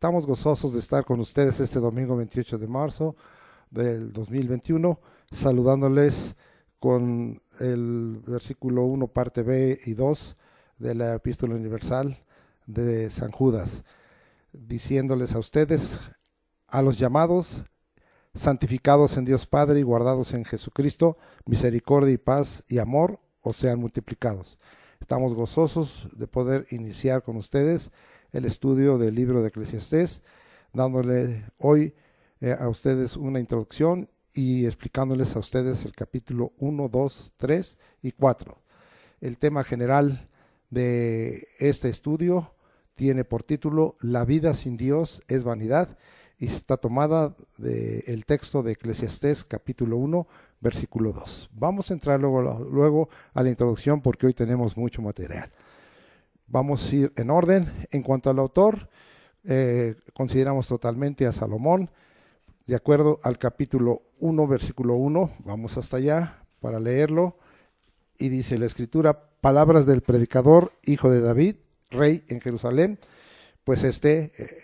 Estamos gozosos de estar con ustedes este domingo 28 de marzo del 2021, saludándoles con el versículo 1, parte B y 2 de la Epístola Universal de San Judas, diciéndoles a ustedes, a los llamados, santificados en Dios Padre y guardados en Jesucristo, misericordia y paz y amor os sean multiplicados. Estamos gozosos de poder iniciar con ustedes el estudio del libro de Eclesiastés, dándole hoy a ustedes una introducción y explicándoles a ustedes el capítulo 1, 2, 3 y 4. El tema general de este estudio tiene por título La vida sin Dios es vanidad y está tomada del texto de Eclesiastés capítulo 1, versículo 2. Vamos a entrar luego a la introducción porque hoy tenemos mucho material. Vamos a ir en orden. En cuanto al autor, consideramos totalmente a Salomón, de acuerdo al capítulo 1, versículo 1. Vamos hasta allá para leerlo. Y dice la escritura, palabras del predicador, hijo de David, rey en Jerusalén. Pues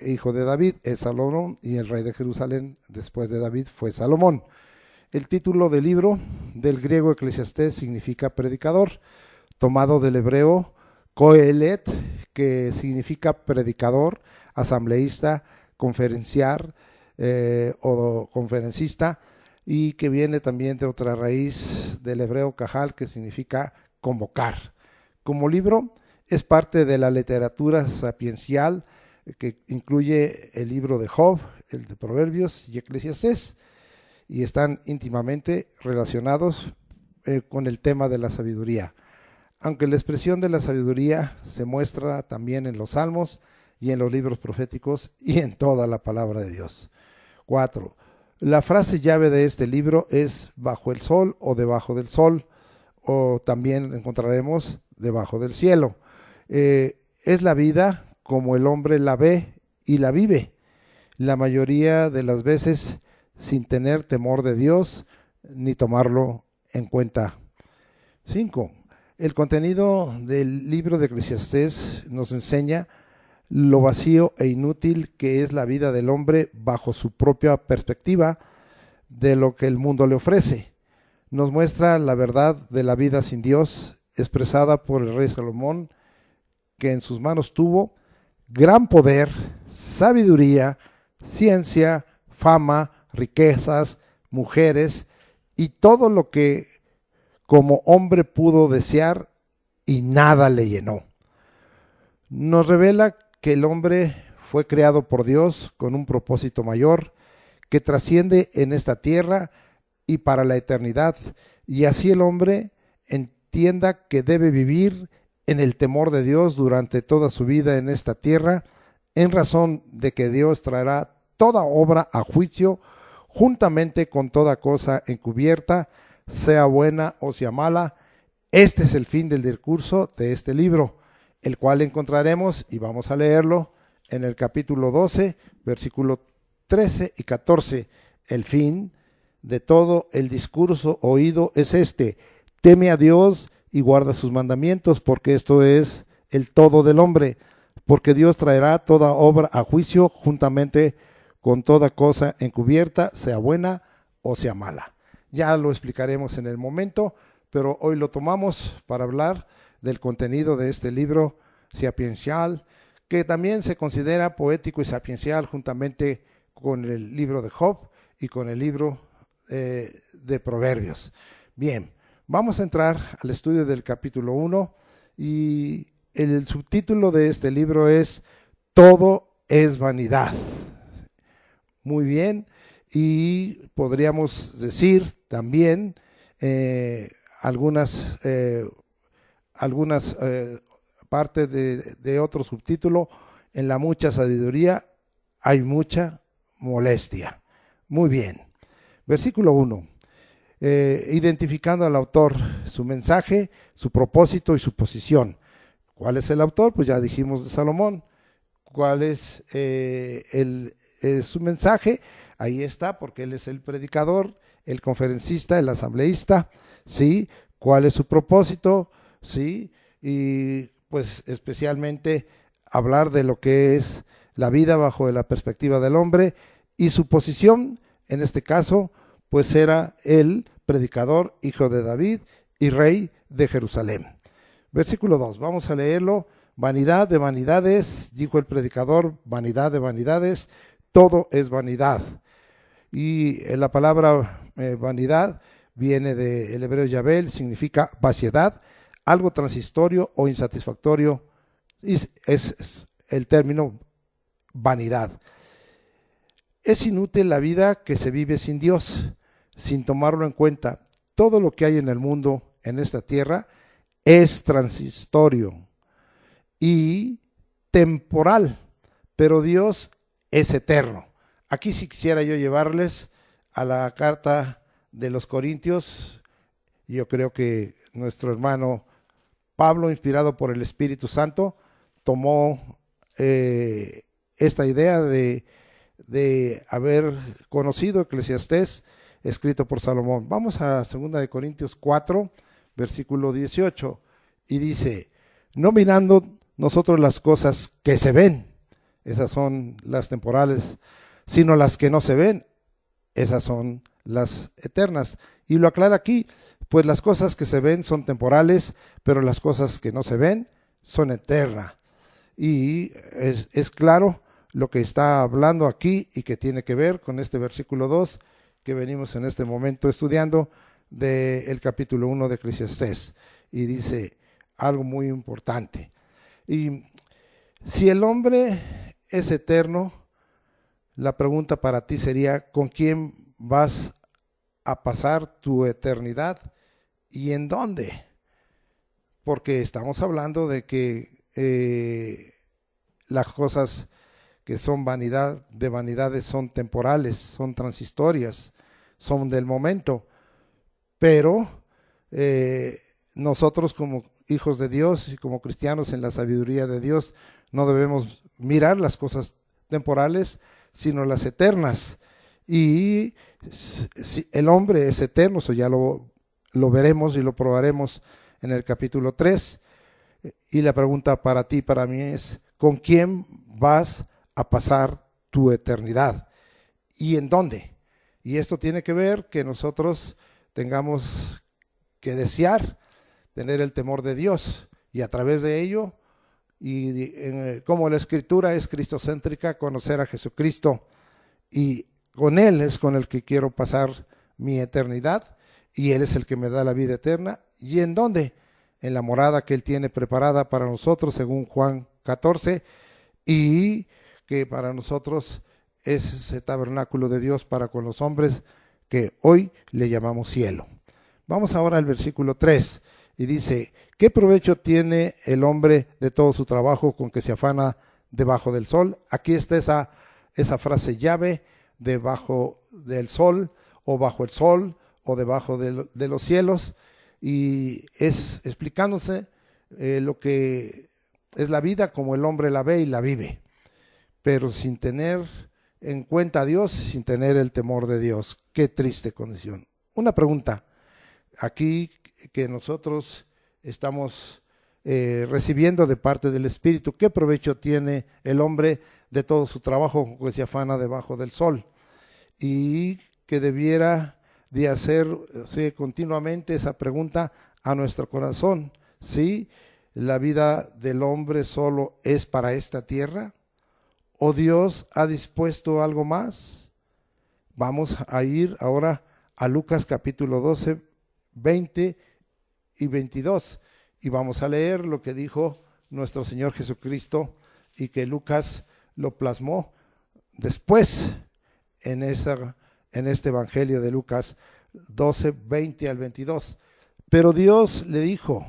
hijo de David es Salomón y el rey de Jerusalén después de David fue Salomón. El título del libro del griego Eclesiastés significa predicador, tomado del hebreo Coelet, que significa predicador, asambleísta, conferenciar o conferencista, y que viene también de otra raíz del hebreo Cajal, que significa convocar. Como libro es parte de la literatura sapiencial que incluye el libro de Job, el de Proverbios y Eclesiastés, y están íntimamente relacionados con el tema de la sabiduría. Aunque la expresión de la sabiduría se muestra también en los salmos y en los libros proféticos y en toda la palabra de Dios. 4. La frase llave de este libro es bajo el sol o debajo del sol, o también encontraremos debajo del cielo. Es la vida como el hombre la ve y la vive, la mayoría de las veces sin tener temor de Dios ni tomarlo en cuenta. 5. El contenido del libro de Eclesiastés nos enseña lo vacío e inútil que es la vida del hombre bajo su propia perspectiva de lo que el mundo le ofrece. Nos muestra la verdad de la vida sin Dios, expresada por el rey Salomón, que en sus manos tuvo gran poder, sabiduría, ciencia, fama, riquezas, mujeres y todo lo que como hombre pudo desear y nada le llenó. Nos revela que el hombre fue creado por Dios con un propósito mayor que trasciende en esta tierra y para la eternidad, y así el hombre entienda que debe vivir en el temor de Dios durante toda su vida en esta tierra, en razón de que Dios traerá toda obra a juicio, juntamente con toda cosa encubierta, sea buena o sea mala. Este es el fin del discurso de este libro, el cual encontraremos, y vamos a leerlo, en el capítulo 12, versículo 13 y 14. El fin de todo el discurso oído es este: teme a Dios y guarda sus mandamientos, porque esto es el todo del hombre, porque Dios traerá toda obra a juicio, juntamente con toda cosa encubierta, sea buena o sea mala. Ya lo explicaremos en el momento, pero hoy lo tomamos para hablar del contenido de este libro sapiencial, que también se considera poético y sapiencial juntamente con el libro de Job y con el libro de Proverbios. Bien, vamos a entrar al estudio del capítulo 1 y el subtítulo de este libro es Todo es vanidad. Muy bien, y podríamos decir también algunas partes de otro subtítulo: en la mucha sabiduría hay mucha molestia. Muy bien. Versículo 1. Identificando al autor, su mensaje, su propósito y su posición. ¿Cuál es el autor? Pues ya dijimos de Salomón. ¿Cuál es su mensaje? Ahí está, porque él es el predicador, el conferencista, el asambleísta, ¿sí? ¿Cuál es su propósito? ¿Sí? Y pues especialmente hablar de lo que es la vida bajo la perspectiva del hombre, y su posición, en este caso, pues era el predicador, hijo de David y rey de Jerusalén. Versículo 2, vamos a leerlo. Vanidad de vanidades, dijo el predicador, vanidad de vanidades, todo es vanidad. Y la palabra vanidad viene del hebreo yabel, significa vaciedad, algo transitorio o insatisfactorio, es el término vanidad. Es inútil la vida que se vive sin Dios, sin tomarlo en cuenta. Todo lo que hay en el mundo, en esta tierra, es transitorio y temporal, pero Dios es eterno. Aquí sí quisiera yo llevarles a la carta de los Corintios. Yo creo que nuestro hermano Pablo, inspirado por el Espíritu Santo, tomó esta idea de haber conocido Eclesiastés, escrito por Salomón. Vamos a 2 Corintios 4, versículo 18, y dice: no mirando nosotros las cosas que se ven, esas son las temporales, sino las que no se ven, esas son las eternas. Y lo aclara aquí, pues las cosas que se ven son temporales, pero las cosas que no se ven son eternas. Y es claro lo que está hablando aquí y que tiene que ver con este versículo 2 que venimos en este momento estudiando del capítulo 1 de Eclesiastés. Y dice algo muy importante. Y si el hombre es eterno, la pregunta para ti sería: ¿con quién vas a pasar tu eternidad y en dónde? Porque estamos hablando de que las cosas que son vanidad de vanidades son temporales, son transitorias, son del momento, pero nosotros como hijos de Dios y como cristianos en la sabiduría de Dios no debemos mirar las cosas temporales, sino las eternas. Y si el hombre es eterno, eso ya lo veremos y lo probaremos en el capítulo 3. Y la pregunta para ti, para mí es: ¿con quién vas a pasar tu eternidad? ¿Y en dónde? Y esto tiene que ver que nosotros tengamos que desear tener el temor de Dios, y a través de ello, y como la escritura es cristocéntrica, conocer a Jesucristo, y con Él es con el que quiero pasar mi eternidad, y Él es el que me da la vida eterna. ¿Y en dónde? En la morada que Él tiene preparada para nosotros, según Juan 14, y que para nosotros es ese tabernáculo de Dios para con los hombres, que hoy le llamamos cielo. Vamos ahora al versículo 3, y dice: ¿qué provecho tiene el hombre de todo su trabajo con que se afana debajo del sol? Aquí está esa frase llave: debajo del sol, o bajo el sol, o debajo de los cielos, y es explicándose lo que es la vida como el hombre la ve y la vive, pero sin tener en cuenta a Dios, sin tener el temor de Dios. Qué triste condición. Una pregunta aquí que nosotros estamos recibiendo de parte del Espíritu: ¿qué provecho tiene el hombre de todo su trabajo que se afana debajo del sol? Y que debiera de hacer continuamente esa pregunta a nuestro corazón: ¿sí? ¿La vida del hombre solo es para esta tierra? ¿O Dios ha dispuesto algo más? Vamos a ir ahora a Lucas capítulo 12, 20 y 22, y vamos a leer lo que dijo nuestro Señor Jesucristo, y que Lucas lo plasmó después en este Evangelio de Lucas 12, 20 al 22. Pero Dios le dijo,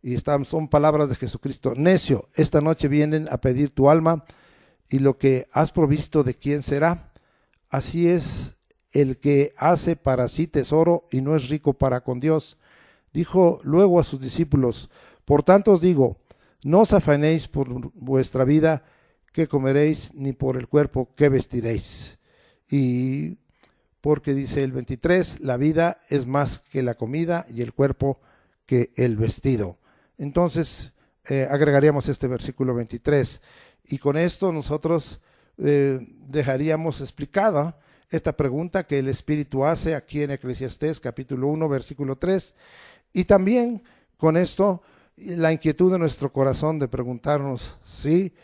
y son palabras de Jesucristo: necio, esta noche vienen a pedir tu alma, y lo que has provisto, ¿de quién será? Así es el que hace para sí tesoro y no es rico para con Dios. Dijo luego a sus discípulos: por tanto os digo, no os afanéis por vuestra vida, qué comeréis, ni por el cuerpo, qué vestiréis. Y porque dice el 23, la vida es más que la comida y el cuerpo que el vestido. Entonces agregaríamos este versículo 23, Y con esto nosotros dejaríamos explicada esta pregunta que el Espíritu hace aquí en Eclesiastés capítulo 1, versículo 3. Y también con esto la inquietud de nuestro corazón de preguntarnos, ¿sí?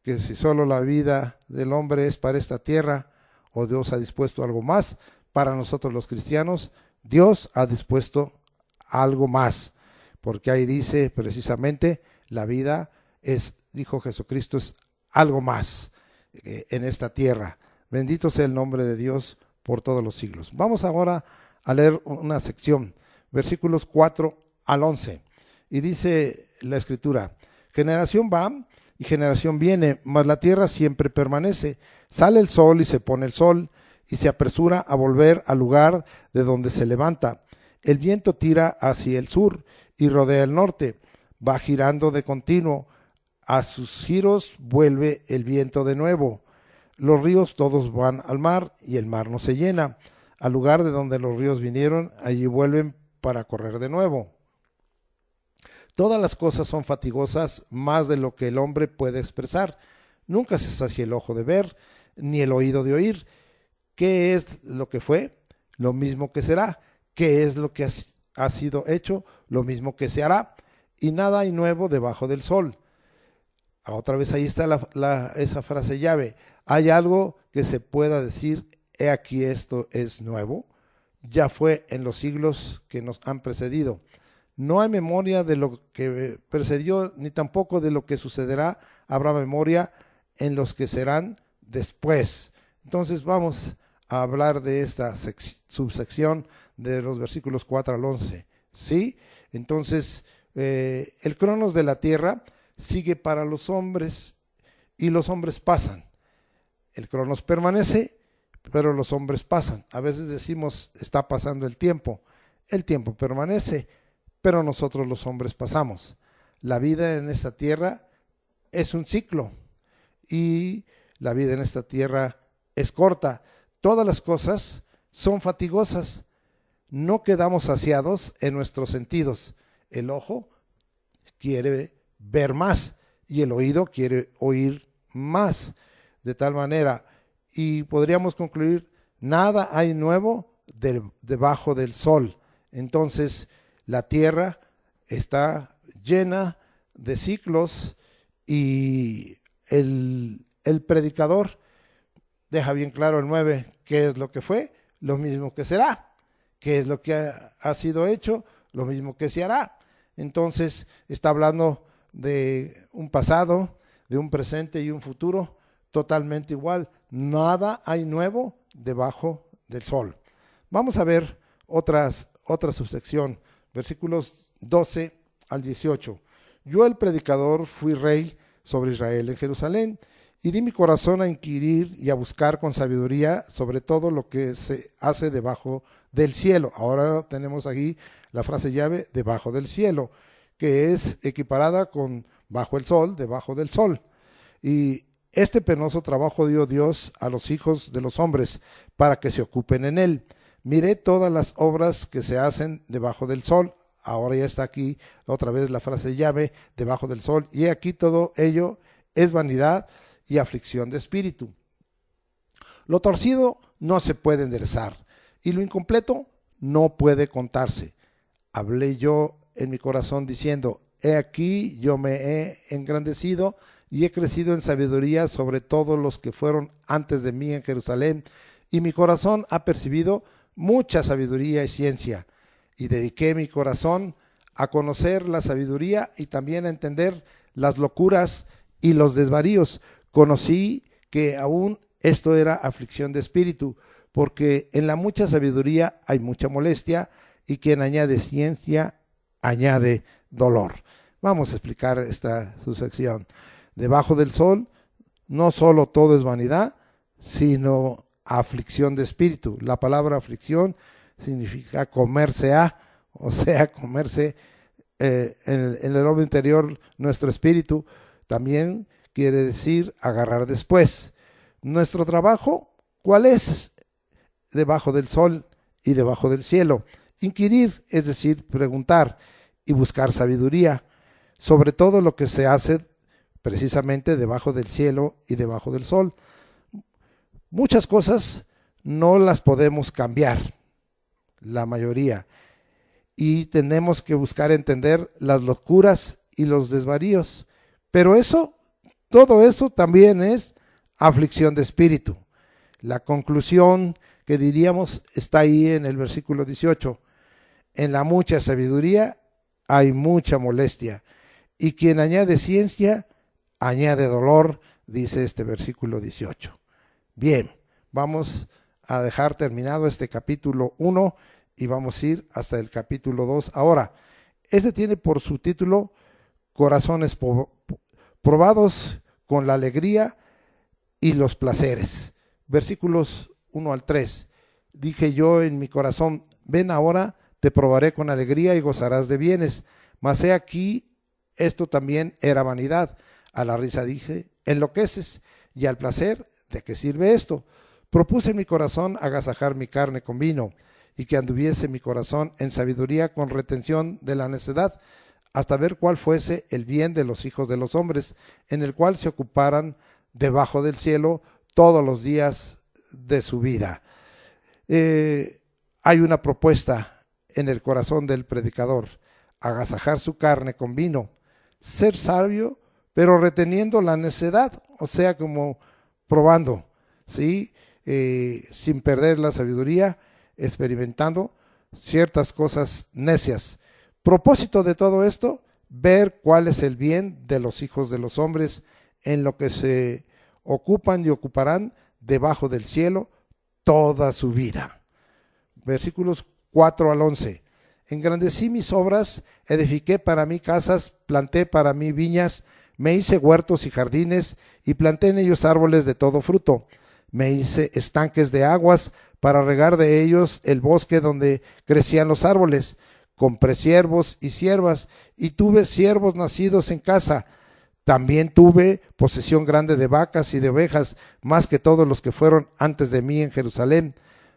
Que si solo la vida del hombre es para esta tierra, o Dios ha dispuesto algo más para nosotros los cristianos. Dios ha dispuesto algo más, porque ahí dice precisamente, la vida es, dijo Jesucristo, es algo más en esta tierra. Bendito sea el nombre de Dios por todos los siglos. Vamos ahora a leer una sección, versículos 4 al 11, y dice la Escritura: generación va y generación viene, mas la tierra siempre permanece. Sale el sol y se pone el sol, y se apresura a volver al lugar de donde se levanta. El viento tira hacia el sur y rodea el norte, va girando de continuo. A sus giros vuelve el viento de nuevo. Los ríos todos van al mar, y el mar no se llena. Al lugar de donde los ríos vinieron, allí vuelven para correr de nuevo. Todas las cosas son fatigosas, más de lo que el hombre puede expresar. Nunca se sacia el ojo de ver, ni el oído de oír. ¿Qué es lo que fue? Lo mismo que será. ¿Qué es lo que ha sido hecho? Lo mismo que se hará. Y nada hay nuevo debajo del sol. Otra vez ahí está esa frase llave. ¿Hay algo que se pueda decir, he aquí esto es nuevo? Ya fue en los siglos que nos han precedido. No hay memoria de lo que precedió, ni tampoco de lo que sucederá. Habrá memoria en los que serán después. Entonces vamos a hablar de esta subsección de los versículos 4 al 11. ¿Sí? Entonces, el cronos de la tierra sigue para los hombres, y los hombres pasan. El cronos permanece, pero los hombres pasan. A veces decimos, está pasando el tiempo permanece, pero nosotros los hombres pasamos. La vida en esta tierra es un ciclo, y la vida en esta tierra es corta. Todas las cosas son fatigosas. No quedamos saciados en nuestros sentidos. El ojo quiere ver más, y el oído quiere oír más, de tal manera, y podríamos concluir, nada hay nuevo debajo del sol. Entonces la tierra está llena de ciclos, y el predicador deja bien claro el 9, qué es lo que fue, lo mismo que será, qué es lo que ha sido hecho, lo mismo que se hará. Entonces está hablando de un pasado, de un presente y un futuro totalmente igual. Nada hay nuevo debajo del sol. Vamos a ver otra subsección, versículos 12 al 18. Yo, el predicador, fui rey sobre Israel en Jerusalén, y di mi corazón a inquirir y a buscar con sabiduría sobre todo lo que se hace debajo del cielo. Ahora tenemos aquí la frase llave, debajo del cielo, que es equiparada con bajo el sol, debajo del sol. Y este penoso trabajo dio Dios a los hijos de los hombres para que se ocupen en él. Miré todas las obras que se hacen debajo del sol. Ahora ya está aquí otra vez la frase llave, debajo del sol. Y aquí todo ello es vanidad y aflicción de espíritu. Lo torcido no se puede enderezar, y lo incompleto no puede contarse. Hablé yo en mi corazón diciendo, he aquí yo me he engrandecido y he crecido en sabiduría sobre todos los que fueron antes de mí en Jerusalén, y mi corazón ha percibido mucha sabiduría y ciencia, y dediqué mi corazón a conocer la sabiduría y también a entender las locuras y los desvaríos. Conocí que aún esto era aflicción de espíritu, porque en la mucha sabiduría hay mucha molestia, y quien añade ciencia añade dolor. Vamos a explicar esta subsección. Debajo del sol no solo todo es vanidad, sino aflicción de espíritu. La palabra aflicción significa comerse a, o sea, comerse en el hombre interior nuestro espíritu. También quiere decir agarrar después. Nuestro trabajo, ¿cuál es? Debajo del sol y debajo del cielo. Inquirir, es decir, preguntar y buscar sabiduría sobre todo lo que se hace precisamente debajo del cielo y debajo del sol. Muchas cosas no las podemos cambiar, la mayoría, y tenemos que buscar entender las locuras y los desvaríos, pero todo eso también es aflicción de espíritu. La conclusión que diríamos está ahí en el versículo 18. En la mucha sabiduría hay mucha molestia, y quien añade ciencia, añade dolor, dice este versículo 18. Bien, vamos a dejar terminado este capítulo 1 y vamos a ir hasta el capítulo 2. Ahora, este tiene por subtítulo Corazones probados con la alegría y los placeres. Versículos 1 al 3. Dije yo en mi corazón, ven ahora, te probaré con alegría y gozarás de bienes. Mas he aquí, esto también era vanidad. A la risa dije, enloqueces, y al placer, ¿de qué sirve esto? Propuse en mi corazón agasajar mi carne con vino, y que anduviese mi corazón en sabiduría con retención de la necedad, hasta ver cuál fuese el bien de los hijos de los hombres, en el cual se ocuparan debajo del cielo todos los días de su vida. Hay una propuesta en el corazón del predicador: agasajar su carne con vino, ser sabio, pero reteniendo la necedad, o sea, como probando, ¿sí? Sin perder la sabiduría, experimentando ciertas cosas necias. Propósito de todo esto, ver cuál es el bien de los hijos de los hombres en lo que se ocupan y ocuparán debajo del cielo toda su vida. Versículos 4 al 11. Engrandecí mis obras, edifiqué para mí casas, planté para mí viñas, me hice huertos y jardines, y planté en ellos árboles de todo fruto. Me hice estanques de aguas para regar de ellos el bosque donde crecían los árboles. Compré siervos y siervas, y tuve siervos nacidos en casa. También tuve posesión grande de vacas y de ovejas, más que todos los que fueron antes de mí en Jerusalén.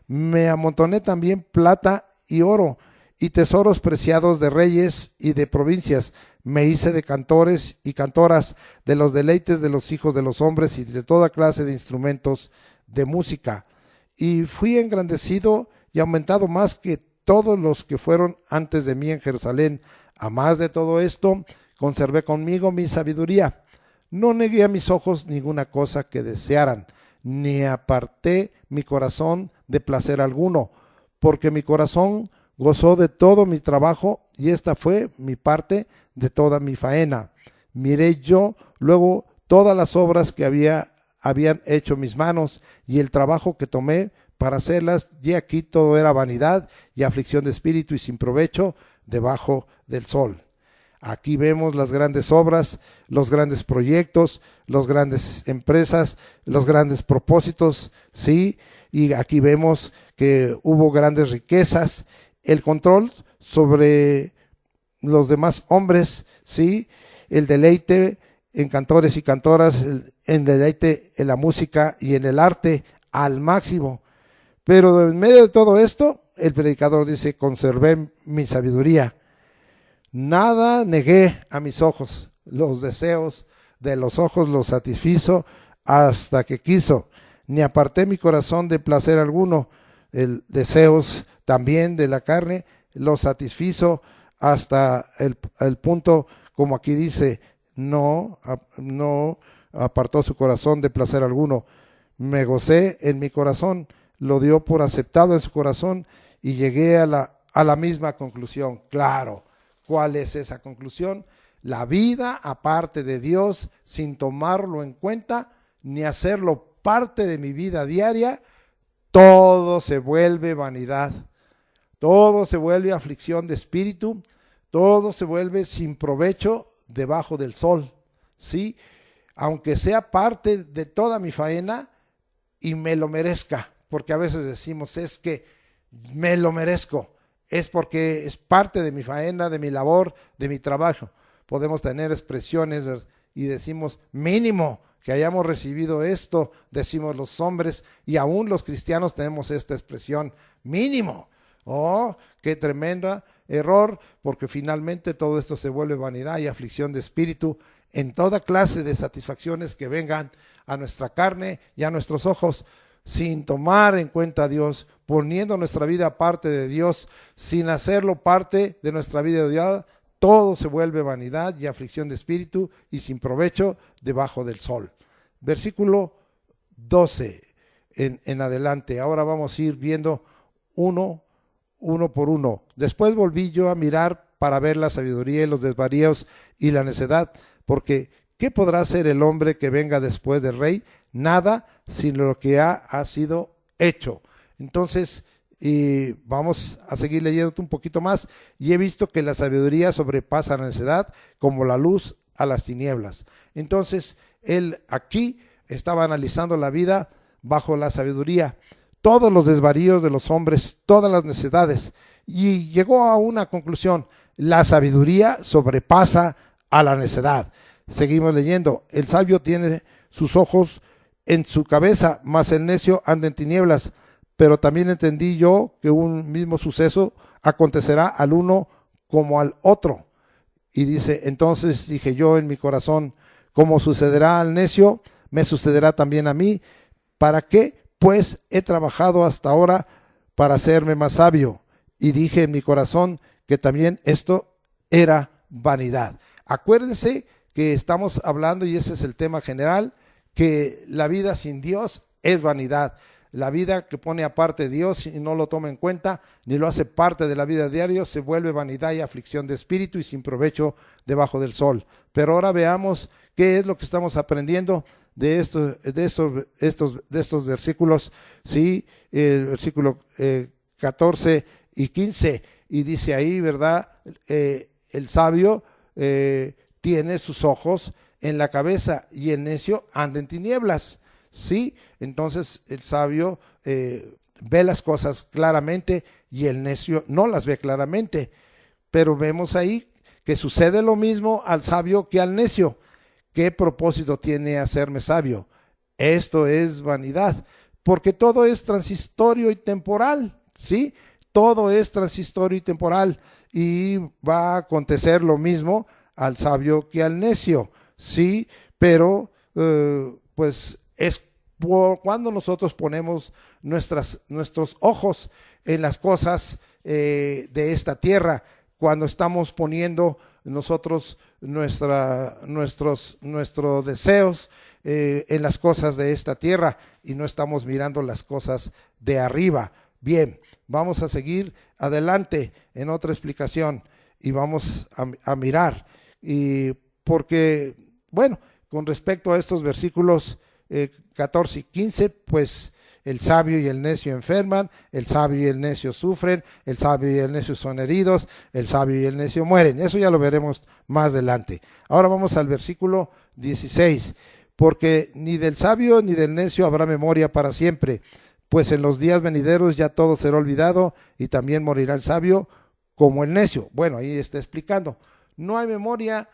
Me amontoné también plata y oro, y tesoros preciados de reyes y de provincias. Me hice de cantores y cantoras, de los deleites de los hijos de los hombres y de toda clase de instrumentos de música. Y fui engrandecido y aumentado más que todos los que fueron antes de mí en Jerusalén. A más de todo esto, conservé conmigo mi sabiduría. No negué a mis ojos ninguna cosa que desearan, ni aparté mi corazón de placer alguno, porque mi corazón gozó de todo mi trabajo, y esta fue mi parte de toda mi faena. Miré yo luego todas las obras que habían hecho mis manos, y el trabajo que tomé para hacerlas, y aquí todo era vanidad y aflicción de espíritu y sin provecho debajo del sol. Aquí vemos las grandes obras, los grandes proyectos, las grandes empresas, los grandes propósitos, ¿sí? Y aquí vemos que hubo grandes riquezas, el control sobre los demás hombres, ¿sí? El deleite en cantores y cantoras, el deleite en la música y en el arte al máximo. Pero en medio de todo esto, el predicador dice, conservé mi sabiduría. Nada negué a mis ojos, los deseos de los ojos los satisfizo hasta que quiso, ni aparté mi corazón de placer alguno. El deseos también de la carne los satisfizo hasta el punto, como aquí dice, no apartó su corazón de placer alguno. Me gocé en mi corazón, lo dio por aceptado en su corazón, y llegué a la misma conclusión. Claro, ¿cuál es esa conclusión? La vida aparte de Dios, sin tomarlo en cuenta ni hacerlo parte de mi vida diaria, todo se vuelve vanidad, todo se vuelve aflicción de espíritu, todo se vuelve sin provecho debajo del sol, ¿sí? Aunque sea parte de toda mi faena y me lo merezca, porque a veces decimos, es que me lo merezco, es porque es parte de mi faena, de mi labor, de mi trabajo. Podemos tener expresiones y decimos, mínimo que hayamos recibido esto, decimos los hombres, y aún los cristianos tenemos esta expresión, mínimo. Oh, qué tremendo error, porque finalmente todo esto se vuelve vanidad y aflicción de espíritu en toda clase de satisfacciones que vengan a nuestra carne y a nuestros ojos, sin tomar en cuenta a Dios, poniendo nuestra vida aparte de Dios, sin hacerlo parte de nuestra vida diaria, todo se vuelve vanidad y aflicción de espíritu y sin provecho debajo del sol. Versículo 12 en adelante. Ahora vamos a ir viendo uno por uno. Después volví yo a mirar para ver la sabiduría y los desvaríos y la necedad, porque ¿qué podrá hacer el hombre que venga después del rey? Nada, sino lo que ha sido hecho. Entonces, vamos a seguir leyendo un poquito más, y he visto que la sabiduría sobrepasa la necedad, como la luz a las tinieblas. Entonces, él aquí estaba analizando la vida bajo la sabiduría, todos los desvaríos de los hombres, todas las necedades, y llegó a una conclusión: la sabiduría sobrepasa a la necedad. Seguimos leyendo. El sabio tiene sus ojos en su cabeza, mas el necio anda en tinieblas. Pero también entendí yo que un mismo suceso acontecerá al uno como al otro. Y dice, entonces dije yo en mi corazón, como sucederá al necio, me sucederá también a mí. ¿Para qué? Pues he trabajado hasta ahora para hacerme más sabio. Y dije en mi corazón que también esto era vanidad. Acuérdense que estamos hablando, y ese es el tema general, que la vida sin Dios es vanidad. La vida que pone aparte de Dios y no lo toma en cuenta, ni lo hace parte de la vida diaria, se vuelve vanidad y aflicción de espíritu y sin provecho debajo del sol. Pero ahora veamos qué es lo que estamos aprendiendo de estos versículos, sí, el versículo 14 y 15, y dice ahí, ¿verdad? El sabio tiene sus ojos en la cabeza y el necio anda en tinieblas. Sí, entonces el sabio ve las cosas claramente y el necio no las ve claramente. Pero vemos ahí que sucede lo mismo al sabio que al necio. ¿Qué propósito tiene hacerme sabio? Esto es vanidad, porque todo es transitorio y temporal, ¿sí? Todo es transitorio y temporal, y va a acontecer lo mismo al sabio que al necio, ¿sí? Pero pues es cuando nosotros ponemos nuestros ojos en las cosas de esta tierra, cuando estamos poniendo nosotros nuestros deseos en las cosas de esta tierra y no estamos mirando las cosas de arriba. Bien, vamos a seguir adelante en otra explicación y vamos a mirar, y porque, bueno, con respecto a estos versículos 14 y 15, pues el sabio y el necio enferman, el sabio y el necio sufren, el sabio y el necio son heridos, el sabio y el necio mueren. Eso ya lo veremos más adelante. Ahora vamos al versículo 16. Porque ni del sabio ni del necio habrá memoria para siempre, pues en los días venideros ya todo será olvidado, y también morirá el sabio como el necio. Bueno, ahí está explicando. No hay memoria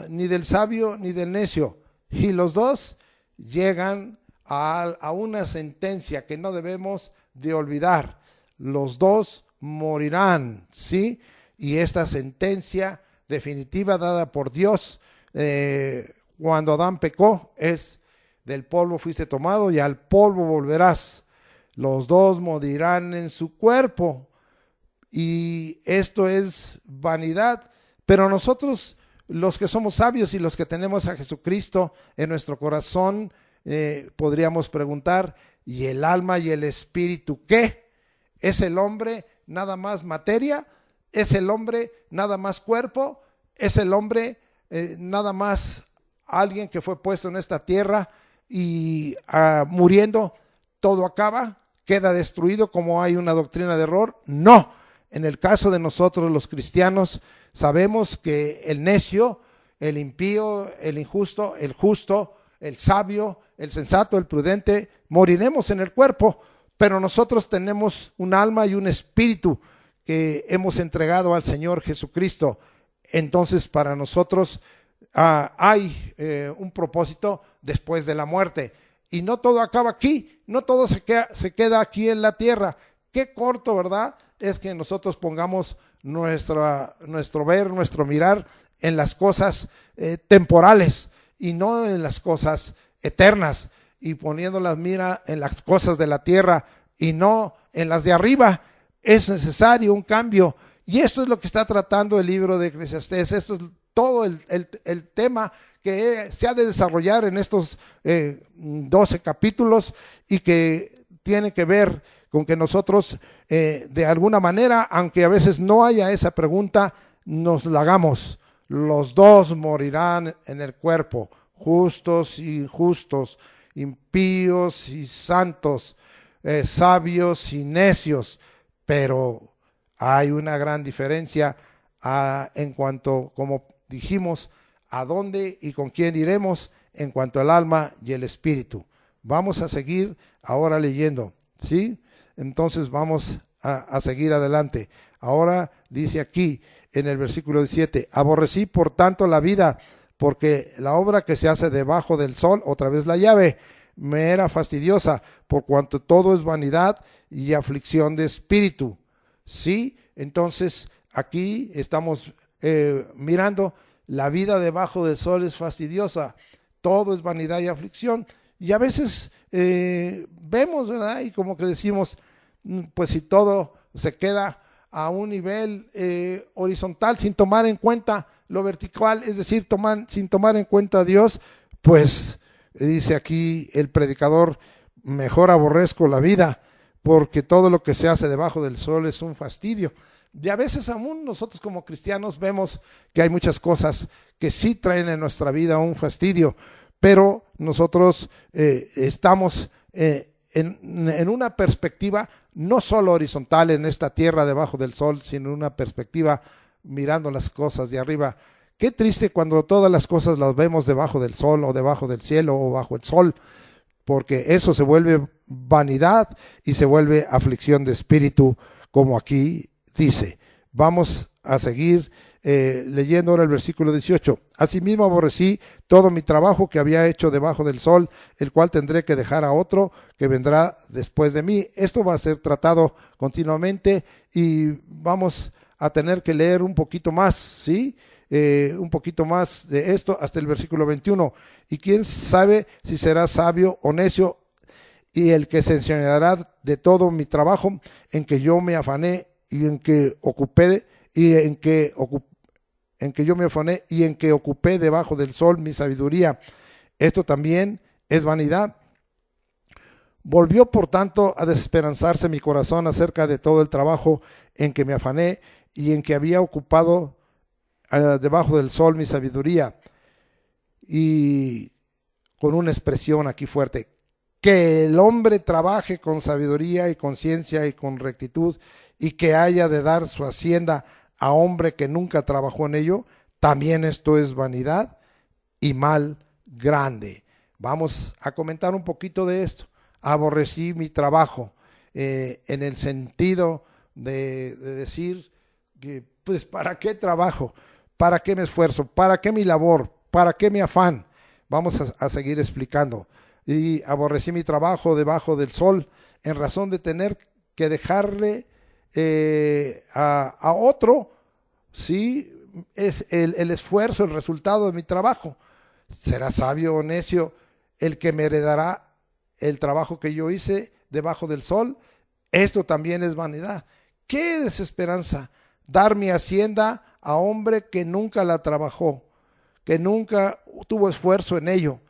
ni del sabio ni del necio, y los dos llegan a una sentencia que no debemos de olvidar. Los dos morirán, ¿sí? Y esta sentencia definitiva dada por Dios cuando Adán pecó es: del polvo fuiste tomado y al polvo volverás. Los dos morirán en su cuerpo, y esto es vanidad. Pero nosotros, los que somos sabios y los que tenemos a Jesucristo en nuestro corazón, podríamos preguntar: ¿y el alma y el espíritu qué? ¿Es el hombre nada más materia? ¿Es el hombre nada más cuerpo? ¿Es el hombre nada más alguien que fue puesto en esta tierra y muriendo todo acaba, queda destruido, como hay una doctrina de error? No. En el caso de nosotros los cristianos, sabemos que el necio, el impío, el injusto, el justo, el sabio, el sensato, el prudente, moriremos en el cuerpo, pero nosotros tenemos un alma y un espíritu que hemos entregado al Señor Jesucristo. Entonces para nosotros hay un propósito después de la muerte, y no todo acaba aquí, no todo se queda aquí en la tierra. Qué corto, ¿verdad? Es que nosotros pongamos nuestro ver, nuestro mirar en las cosas temporales y no en las cosas eternas, y poniendo la mira en las cosas de la tierra y no en las de arriba. Es necesario un cambio, y esto es lo que está tratando el libro de Eclesiastés. Esto es todo el tema que se ha de desarrollar en estos 12 capítulos, y que tiene que ver con que nosotros de alguna manera, aunque a veces no haya esa pregunta, nos la hagamos. Los dos morirán en el cuerpo, justos y injustos, impíos y santos, sabios y necios, pero hay una gran diferencia en cuanto, como dijimos, a dónde y con quién iremos en cuanto al alma y el espíritu. Vamos a seguir ahora leyendo, ¿sí? Entonces vamos a seguir adelante. Ahora dice aquí en el versículo 17: aborrecí por tanto la vida, porque la obra que se hace debajo del sol, otra vez la llave, me era fastidiosa, por cuanto todo es vanidad y aflicción de espíritu. Sí, entonces aquí estamos mirando, la vida debajo del sol es fastidiosa, todo es vanidad y aflicción, y a veces vemos, ¿verdad? Y como que decimos, pues si todo se queda a un nivel horizontal, sin tomar en cuenta lo vertical, es decir, sin tomar en cuenta a Dios, pues dice aquí el predicador: mejor aborrezco la vida, porque todo lo que se hace debajo del sol es un fastidio. Y a veces aún nosotros como cristianos vemos que hay muchas cosas que sí traen en nuestra vida un fastidio, pero nosotros estamos en una perspectiva no solo horizontal en esta tierra debajo del sol, sino en una perspectiva mirando las cosas de arriba. Qué triste cuando todas las cosas las vemos debajo del sol, o debajo del cielo, o bajo el sol, porque eso se vuelve vanidad y se vuelve aflicción de espíritu, como aquí dice. Vamos a seguir leyendo ahora el versículo 18. Asimismo aborrecí todo mi trabajo que había hecho debajo del sol, el cual tendré que dejar a otro que vendrá después de mí. Esto va a ser tratado continuamente, y vamos a tener que leer un poquito más, ¿sí? Un poquito más de esto hasta el versículo 21. Y quién sabe si será sabio o necio, y el que se enseñará de todo mi trabajo en que yo me afané y en que ocupé, debajo del sol mi sabiduría. Esto también es vanidad. Volvió por tanto a desesperanzarse mi corazón acerca de todo el trabajo en que me afané y en que había ocupado debajo del sol mi sabiduría. Y con una expresión aquí fuerte: que el hombre trabaje con sabiduría y con ciencia y con rectitud, y que haya de dar su hacienda a hombre que nunca trabajó en ello, también esto es vanidad y mal grande. Vamos a comentar un poquito de esto. Aborrecí mi trabajo, en el sentido de decir que, pues, ¿para qué trabajo? ¿Para qué me esfuerzo? ¿Para qué mi labor? ¿Para qué mi afán? Vamos a seguir explicando. Y aborrecí mi trabajo debajo del sol, en razón de tener que dejarle a otro, ¿sí? Es el esfuerzo, el resultado de mi trabajo. ¿Será sabio o necio el que me heredará el trabajo que yo hice debajo del sol? Esto también es vanidad. ¡Qué desesperanza! Dar mi hacienda a hombre que nunca la trabajó, que nunca tuvo esfuerzo en ello.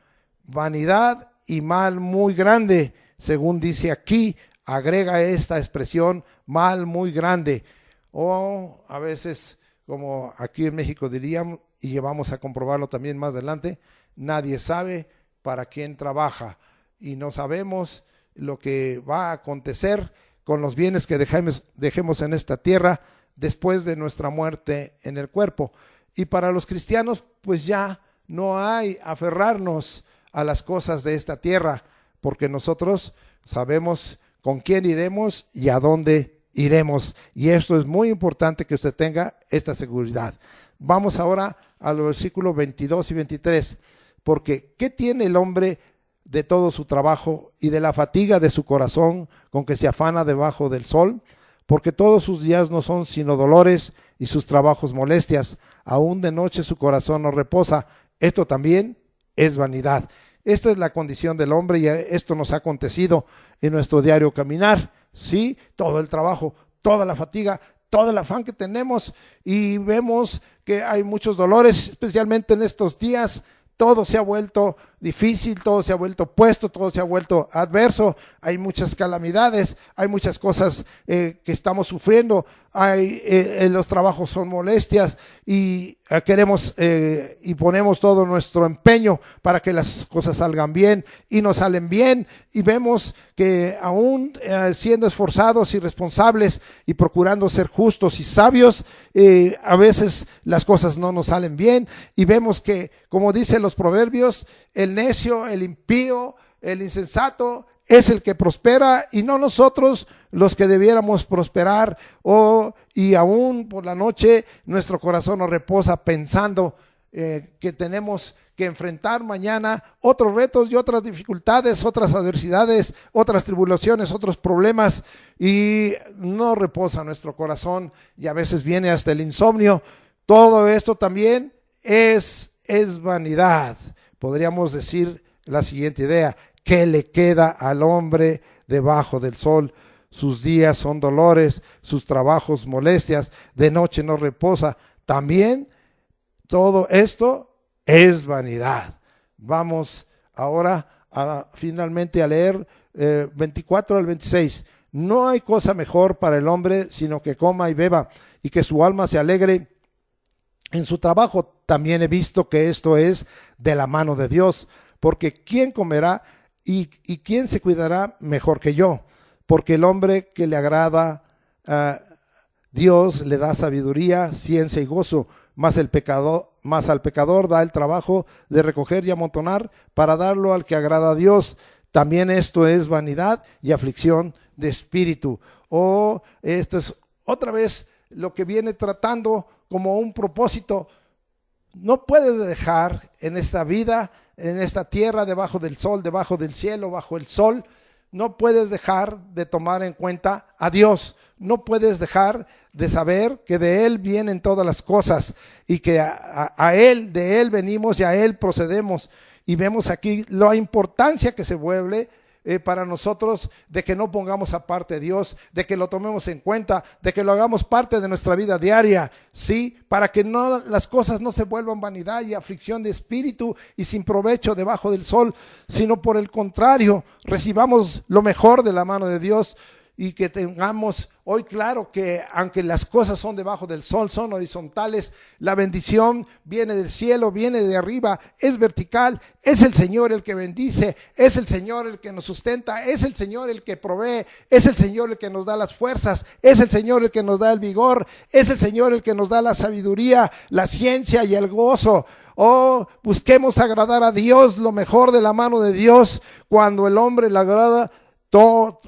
Vanidad y mal muy grande, según dice aquí, agrega esta expresión: mal muy grande. O a veces, como aquí en México diríamos, y vamos a comprobarlo también más adelante, nadie sabe para quién trabaja, y no sabemos lo que va a acontecer con los bienes que dejemos en esta tierra después de nuestra muerte en el cuerpo. Y para los cristianos, pues ya no hay aferrarnos a las cosas de esta tierra, porque nosotros sabemos con quién iremos y a dónde iremos, y esto es muy importante que usted tenga esta seguridad. Vamos ahora a los versículos 22 y 23, porque ¿qué tiene el hombre de todo su trabajo y de la fatiga de su corazón con que se afana debajo del sol? porque todos sus días no son sino dolores y sus trabajos molestias. Aún de noche su corazón no reposa. Esto también es vanidad. Esta es la condición del hombre y esto nos ha acontecido en nuestro diario caminar. Sí, todo el trabajo, toda la fatiga, todo el afán que tenemos, y vemos que hay muchos dolores, especialmente en estos días. Todo se ha vuelto difícil, todo se ha vuelto opuesto, todo se ha vuelto adverso. Hay muchas calamidades, hay muchas cosas que estamos sufriendo. Los trabajos son molestias y queremos y ponemos todo nuestro empeño para que las cosas salgan bien y no salen bien. Y vemos que aún siendo esforzados y responsables y procurando ser justos y sabios, a veces las cosas no nos salen bien. Y vemos que, como dicen los proverbios, el necio, el impío, el insensato es el que prospera y no nosotros los que debiéramos prosperar. Y aún por la noche nuestro corazón no reposa pensando que tenemos que enfrentar mañana otros retos y otras dificultades, otras adversidades, otras tribulaciones, otros problemas, y no reposa nuestro corazón y a veces viene hasta el insomnio. Todo esto también es vanidad. Podríamos decir la siguiente idea: ¿qué le queda al hombre debajo del sol? Sus días son dolores, sus trabajos molestias, de noche no reposa. También todo esto es vanidad. Vamos ahora finalmente a leer 24 al 26. No hay cosa mejor para el hombre sino que coma y beba y que su alma se alegre en su trabajo. También he visto que esto es de la mano de Dios, porque ¿quién comerá y quién se cuidará mejor que yo? Porque el hombre que le agrada a Dios le da sabiduría, ciencia y gozo, mas al pecador da el trabajo de recoger y amontonar para darlo al que agrada a Dios. También esto es vanidad y aflicción de espíritu. Esto es otra vez lo que viene tratando como un propósito. No puedes dejar en esta vida, en esta tierra, debajo del sol, debajo del cielo, bajo el sol, no puedes dejar de tomar en cuenta a Dios. No puedes dejar de saber que de Él vienen todas las cosas y que de Él venimos y a Él procedemos. Y vemos aquí la importancia que se vuelve para nosotros de que no pongamos aparte a Dios, de que lo tomemos en cuenta, de que lo hagamos parte de nuestra vida diaria, ¿sí? Para que las cosas no se vuelvan vanidad y aflicción de espíritu y sin provecho debajo del sol, sino por el contrario, recibamos lo mejor de la mano de Dios. Y que tengamos hoy claro que aunque las cosas son debajo del sol, son horizontales, la bendición viene del cielo, viene de arriba, es vertical. Es el Señor el que bendice, es el Señor el que nos sustenta, es el Señor el que provee, es el Señor el que nos da las fuerzas, es el Señor el que nos da el vigor, es el Señor el que nos da la sabiduría, la ciencia y el gozo. Busquemos agradar a Dios, lo mejor de la mano de Dios. Cuando el hombre le agrada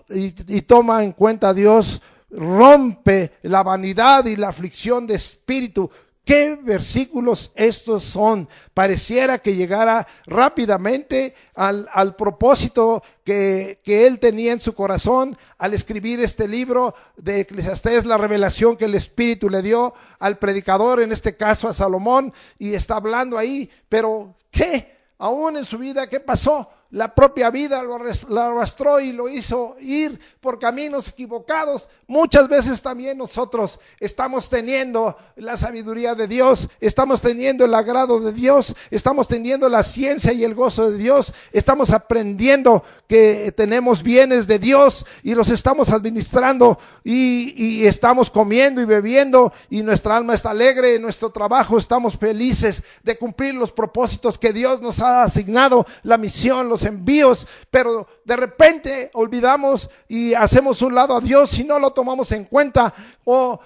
y toma en cuenta a Dios, rompe la vanidad y la aflicción de espíritu. ¿Qué versículos estos son? Pareciera que llegara rápidamente al propósito que él tenía en su corazón al escribir este libro de Eclesiastés, la revelación que el Espíritu le dio al predicador, en este caso a Salomón, y está hablando ahí. Pero ¿qué? Aún en su vida, ¿qué pasó? La propia vida lo arrastró y lo hizo ir por caminos equivocados. Muchas veces también nosotros estamos teniendo la sabiduría de Dios, estamos teniendo el agrado de Dios, estamos teniendo la ciencia y el gozo de Dios, estamos aprendiendo que tenemos bienes de Dios y los estamos administrando y estamos comiendo y bebiendo y nuestra alma está alegre, en nuestro trabajo estamos felices de cumplir los propósitos que Dios nos ha asignado, la misión, los envíos, pero de repente olvidamos y hacemos un lado a Dios si no lo tomamos en cuenta,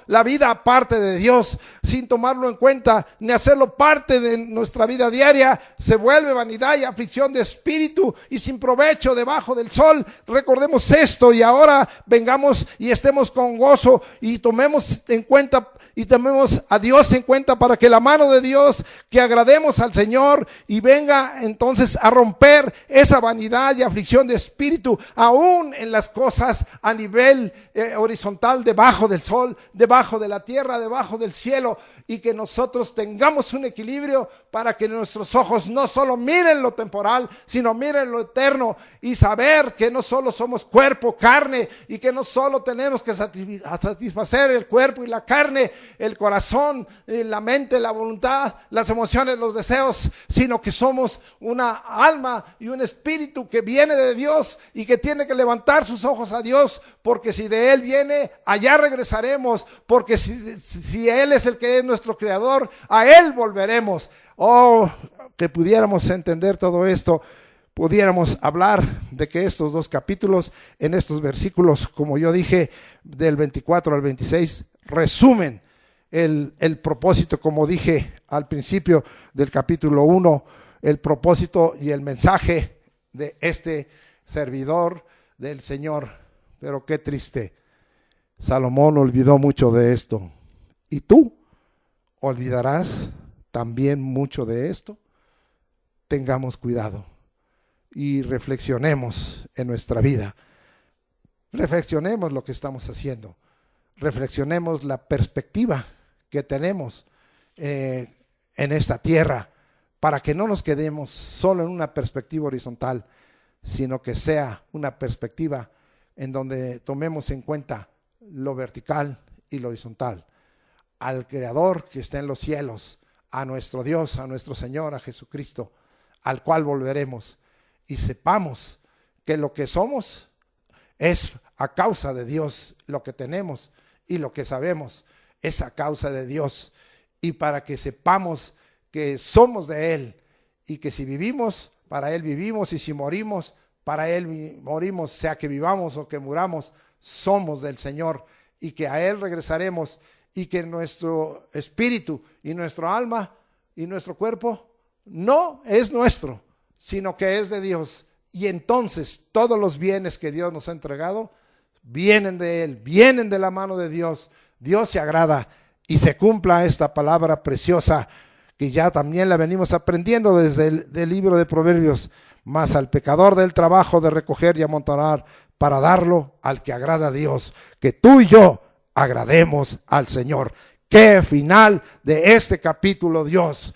la vida aparte de Dios, sin tomarlo en cuenta ni hacerlo parte de nuestra vida diaria, se vuelve vanidad y aflicción de espíritu y sin provecho debajo del sol. Recordemos esto y ahora vengamos y estemos con gozo y tomemos en cuenta y tomemos a Dios en cuenta para que la mano de Dios, que agrademos al Señor y venga entonces a romper esa vanidad y aflicción de espíritu, aún en las cosas a nivel horizontal, debajo del sol, debajo de la tierra, debajo del cielo, y que nosotros tengamos un equilibrio para que nuestros ojos no solo miren lo temporal, sino miren lo eterno, y saber que no solo somos cuerpo, carne, y que no solo tenemos que satisfacer el cuerpo y la carne, el corazón, la mente, la voluntad, las emociones, los deseos, sino que somos una alma y un espíritu que viene de Dios y que tiene que levantar sus ojos a Dios, porque si de Él viene, allá regresaremos, porque si Él es el que es nuestro creador, a Él volveremos. Oh, que pudiéramos entender todo esto, pudiéramos hablar de que estos dos capítulos, en estos versículos, como yo dije, del 24 al 26, resumen el propósito, como dije al principio del capítulo 1, el propósito y el mensaje de este servidor del Señor. Pero qué triste, Salomón olvidó mucho de esto. ¿Y tú olvidarás también mucho de esto? Tengamos cuidado y reflexionemos en nuestra vida. Reflexionemos lo que estamos haciendo. Reflexionemos la perspectiva que tenemos en esta tierra, para que no nos quedemos solo en una perspectiva horizontal, sino que sea una perspectiva en donde tomemos en cuenta lo vertical y lo horizontal, al Creador que está en los cielos, a nuestro Dios, a nuestro Señor, a Jesucristo, al cual volveremos, y sepamos que lo que somos es a causa de Dios, lo que tenemos y lo que sabemos es a causa de Dios, y para que sepamos que somos de Él, y que si vivimos, para Él vivimos, y si morimos, para Él morimos, sea que vivamos o que muramos, somos del Señor, y que a Él regresaremos, y que nuestro espíritu y nuestro alma y nuestro cuerpo no es nuestro, sino que es de Dios. Y entonces todos los bienes que Dios nos ha entregado vienen de Él, vienen de la mano de Dios. Dios se agrada y se cumpla esta palabra preciosa que ya también la venimos aprendiendo desde el libro de Proverbios. Mas al pecador del trabajo de recoger y amontonar para darlo al que agrada a Dios. Que tú y yo agrademos al Señor. Qué final de este capítulo, Dios.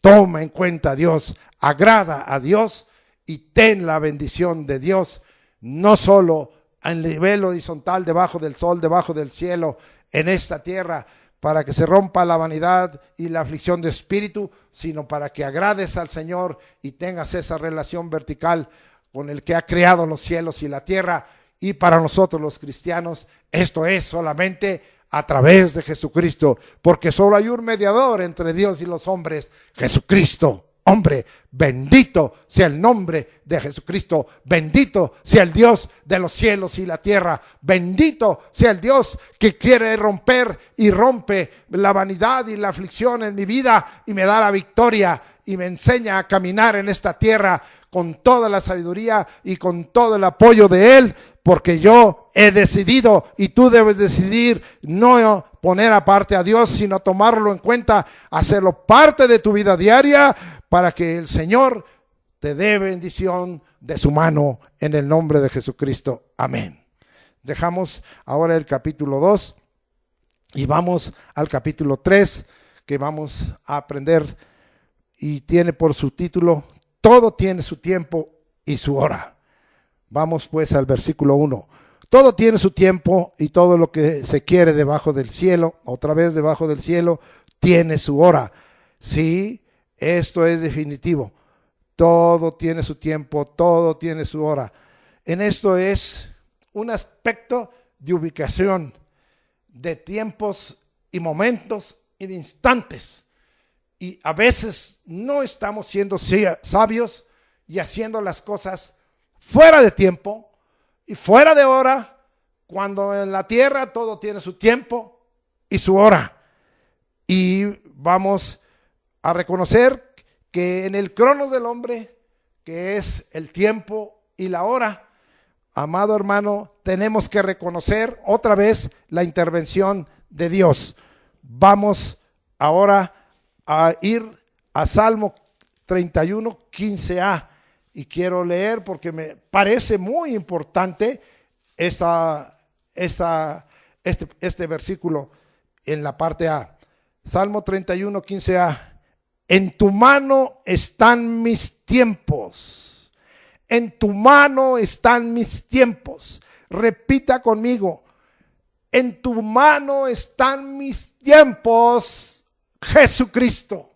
Toma en cuenta, Dios, agrada a Dios y ten la bendición de Dios, no solo a nivel horizontal, debajo del sol, debajo del cielo, en esta tierra, para que se rompa la vanidad y la aflicción de espíritu, sino para que agrades al Señor y tengas esa relación vertical con el que ha creado los cielos y la tierra. Y para nosotros los cristianos, esto es solamente a través de Jesucristo, porque solo hay un mediador entre Dios y los hombres, Jesucristo. Hombre, bendito sea el nombre de Jesucristo, bendito sea el Dios de los cielos y la tierra, bendito sea el Dios que quiere romper y rompe la vanidad y la aflicción en mi vida y me da la victoria y me enseña a caminar en esta tierra con toda la sabiduría y con todo el apoyo de Él, porque yo he decidido y tú debes decidir no poner aparte a Dios, sino tomarlo en cuenta, hacerlo parte de tu vida diaria, para que el Señor te dé bendición de su mano en el nombre de Jesucristo. Amén. Dejamos ahora el capítulo 2 y vamos al capítulo 3, que vamos a aprender, y tiene por subtítulo: todo tiene su tiempo y su hora. Vamos pues al versículo 1. Todo tiene su tiempo y todo lo que se quiere debajo del cielo, otra vez debajo del cielo, tiene su hora. Sí, esto es definitivo. Todo tiene su tiempo, todo tiene su hora. En esto es un aspecto de ubicación, de tiempos y momentos y de instantes. Y a veces no estamos siendo sabios y haciendo las cosas fuera de tiempo y fuera de hora, cuando en la tierra todo tiene su tiempo y su hora. Y vamos a reconocer que en el cronos del hombre, que es el tiempo y la hora, amado hermano, tenemos que reconocer otra vez la intervención de Dios. Vamos ahora a ir a Salmo 31, 15a, y quiero leer porque me parece muy importante este versículo en la parte A. Salmo 31, 15a. En tu mano están mis tiempos. En tu mano están mis tiempos. Repita conmigo. En tu mano están mis tiempos, Jesucristo.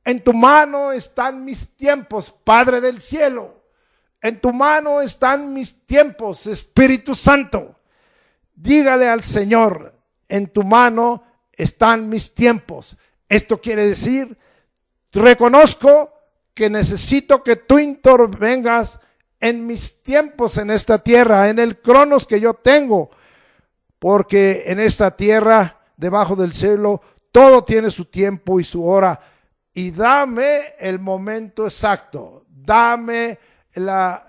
En tu mano están mis tiempos, Padre del cielo. En tu mano están mis tiempos, Espíritu Santo. Dígale al Señor, en tu mano están mis tiempos. Esto quiere decir, reconozco que necesito que tú intervengas en mis tiempos en esta tierra, en el cronos que yo tengo. Porque en esta tierra, debajo del cielo, todo tiene su tiempo y su hora. Y dame el momento exacto, dame la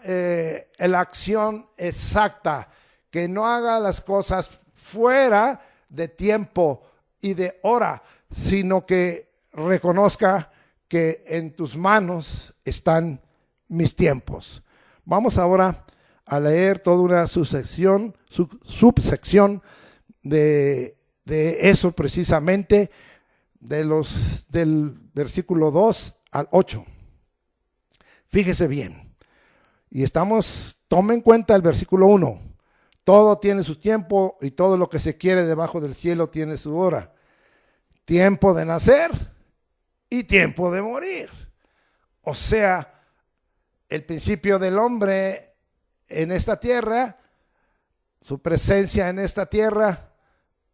acción exacta, que no haga las cosas fuera de tiempo y de hora, sino que reconozca que en tus manos están mis tiempos. Vamos ahora a leer toda una subsección de eso precisamente, del versículo 2 al 8. Fíjese bien. Y tome en cuenta el versículo 1. Todo tiene su tiempo y todo lo que se quiere debajo del cielo tiene su hora. Tiempo de nacer y tiempo de morir. O sea, el principio del hombre en esta tierra, su presencia en esta tierra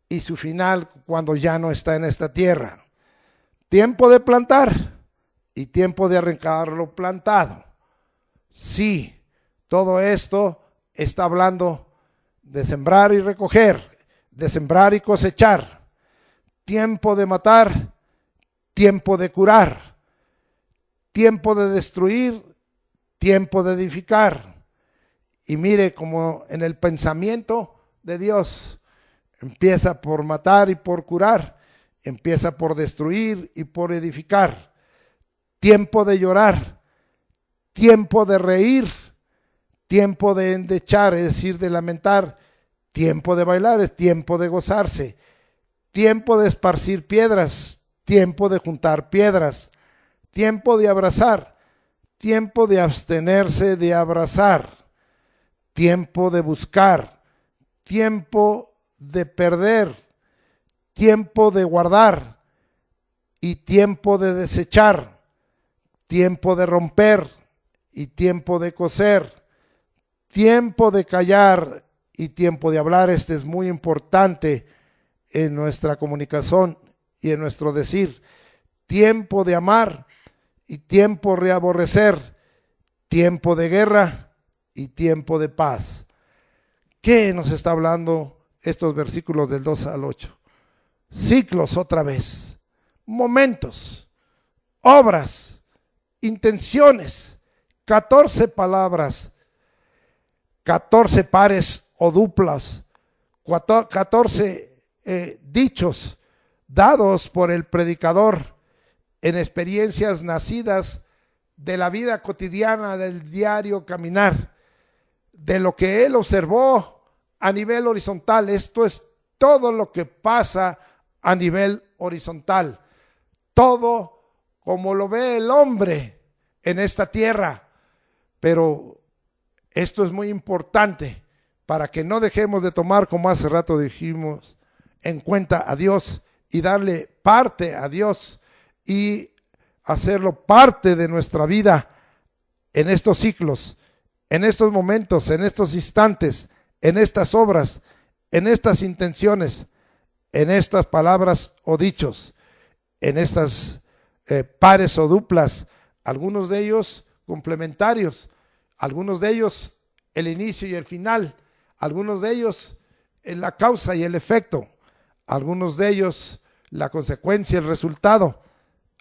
y su final cuando ya no está en esta tierra. Tiempo de plantar y tiempo de arrancar lo plantado. Sí, todo esto está hablando de sembrar y recoger, de sembrar y cosechar. Tiempo de matar, tiempo de curar, tiempo de destruir, tiempo de edificar. Y mire como en el pensamiento de Dios empieza por matar y por curar, empieza por destruir y por edificar. Tiempo de llorar, tiempo de reír, tiempo de endechar, es decir, de lamentar, tiempo de bailar, es tiempo de gozarse, tiempo de esparcir piedras, tiempo de juntar piedras, tiempo de abrazar, tiempo de abstenerse de abrazar, tiempo de buscar, tiempo de perder, tiempo de guardar y tiempo de desechar, tiempo de romper y tiempo de coser, tiempo de callar y tiempo de hablar. Este es muy importante en nuestra comunicación y en nuestro decir. Tiempo de amar y tiempo de aborrecer, tiempo de guerra y tiempo de paz. ¿Qué nos está hablando estos versículos del 2 al 8? Ciclos otra vez, momentos, obras, intenciones, 14 palabras, 14 pares o duplas, 14 dichos dados por el predicador en experiencias nacidas de la vida cotidiana, del diario caminar, de lo que él observó a nivel horizontal. Esto es todo lo que pasa a nivel horizontal, todo como lo ve el hombre en esta tierra. Pero esto es muy importante para que no dejemos de tomar, como hace rato dijimos, en cuenta a Dios y darle parte a Dios y hacerlo parte de nuestra vida en estos ciclos, en estos momentos, en estos instantes, en estas obras, en estas intenciones, en estas palabras o dichos, en estas pares o duplas, algunos de ellos complementarios, algunos de ellos el inicio y el final, algunos de ellos la causa y el efecto, algunos de ellos la consecuencia y el resultado,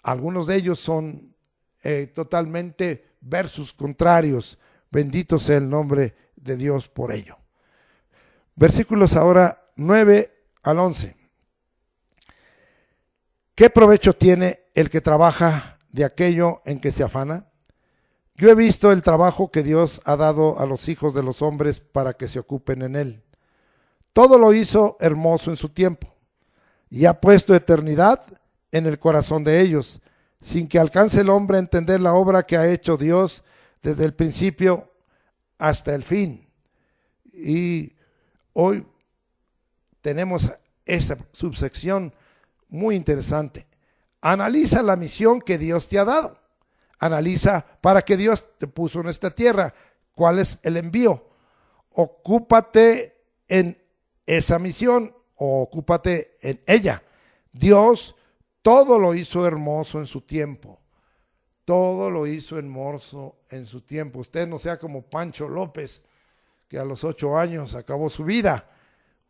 algunos de ellos son totalmente versus contrarios. Bendito sea el nombre de Dios por ello. Versículos ahora 9 al 11. ¿Qué provecho tiene el que trabaja de aquello en que se afana? Yo he visto el trabajo que Dios ha dado a los hijos de los hombres para que se ocupen en él. Todo lo hizo hermoso en su tiempo y ha puesto eternidad en el corazón de ellos, sin que alcance el hombre a entender la obra que ha hecho Dios desde el principio hasta el fin. Y hoy tenemos esta subsección muy interesante. Analiza la misión que Dios te ha dado. Analiza para qué Dios te puso en esta tierra. ¿Cuál es el envío? Ocúpate en esa misión o ocúpate en ella. Dios todo lo hizo hermoso en su tiempo. Todo lo hizo hermoso en su tiempo. Usted no sea como Pancho López, que a los 8 años acabó su vida.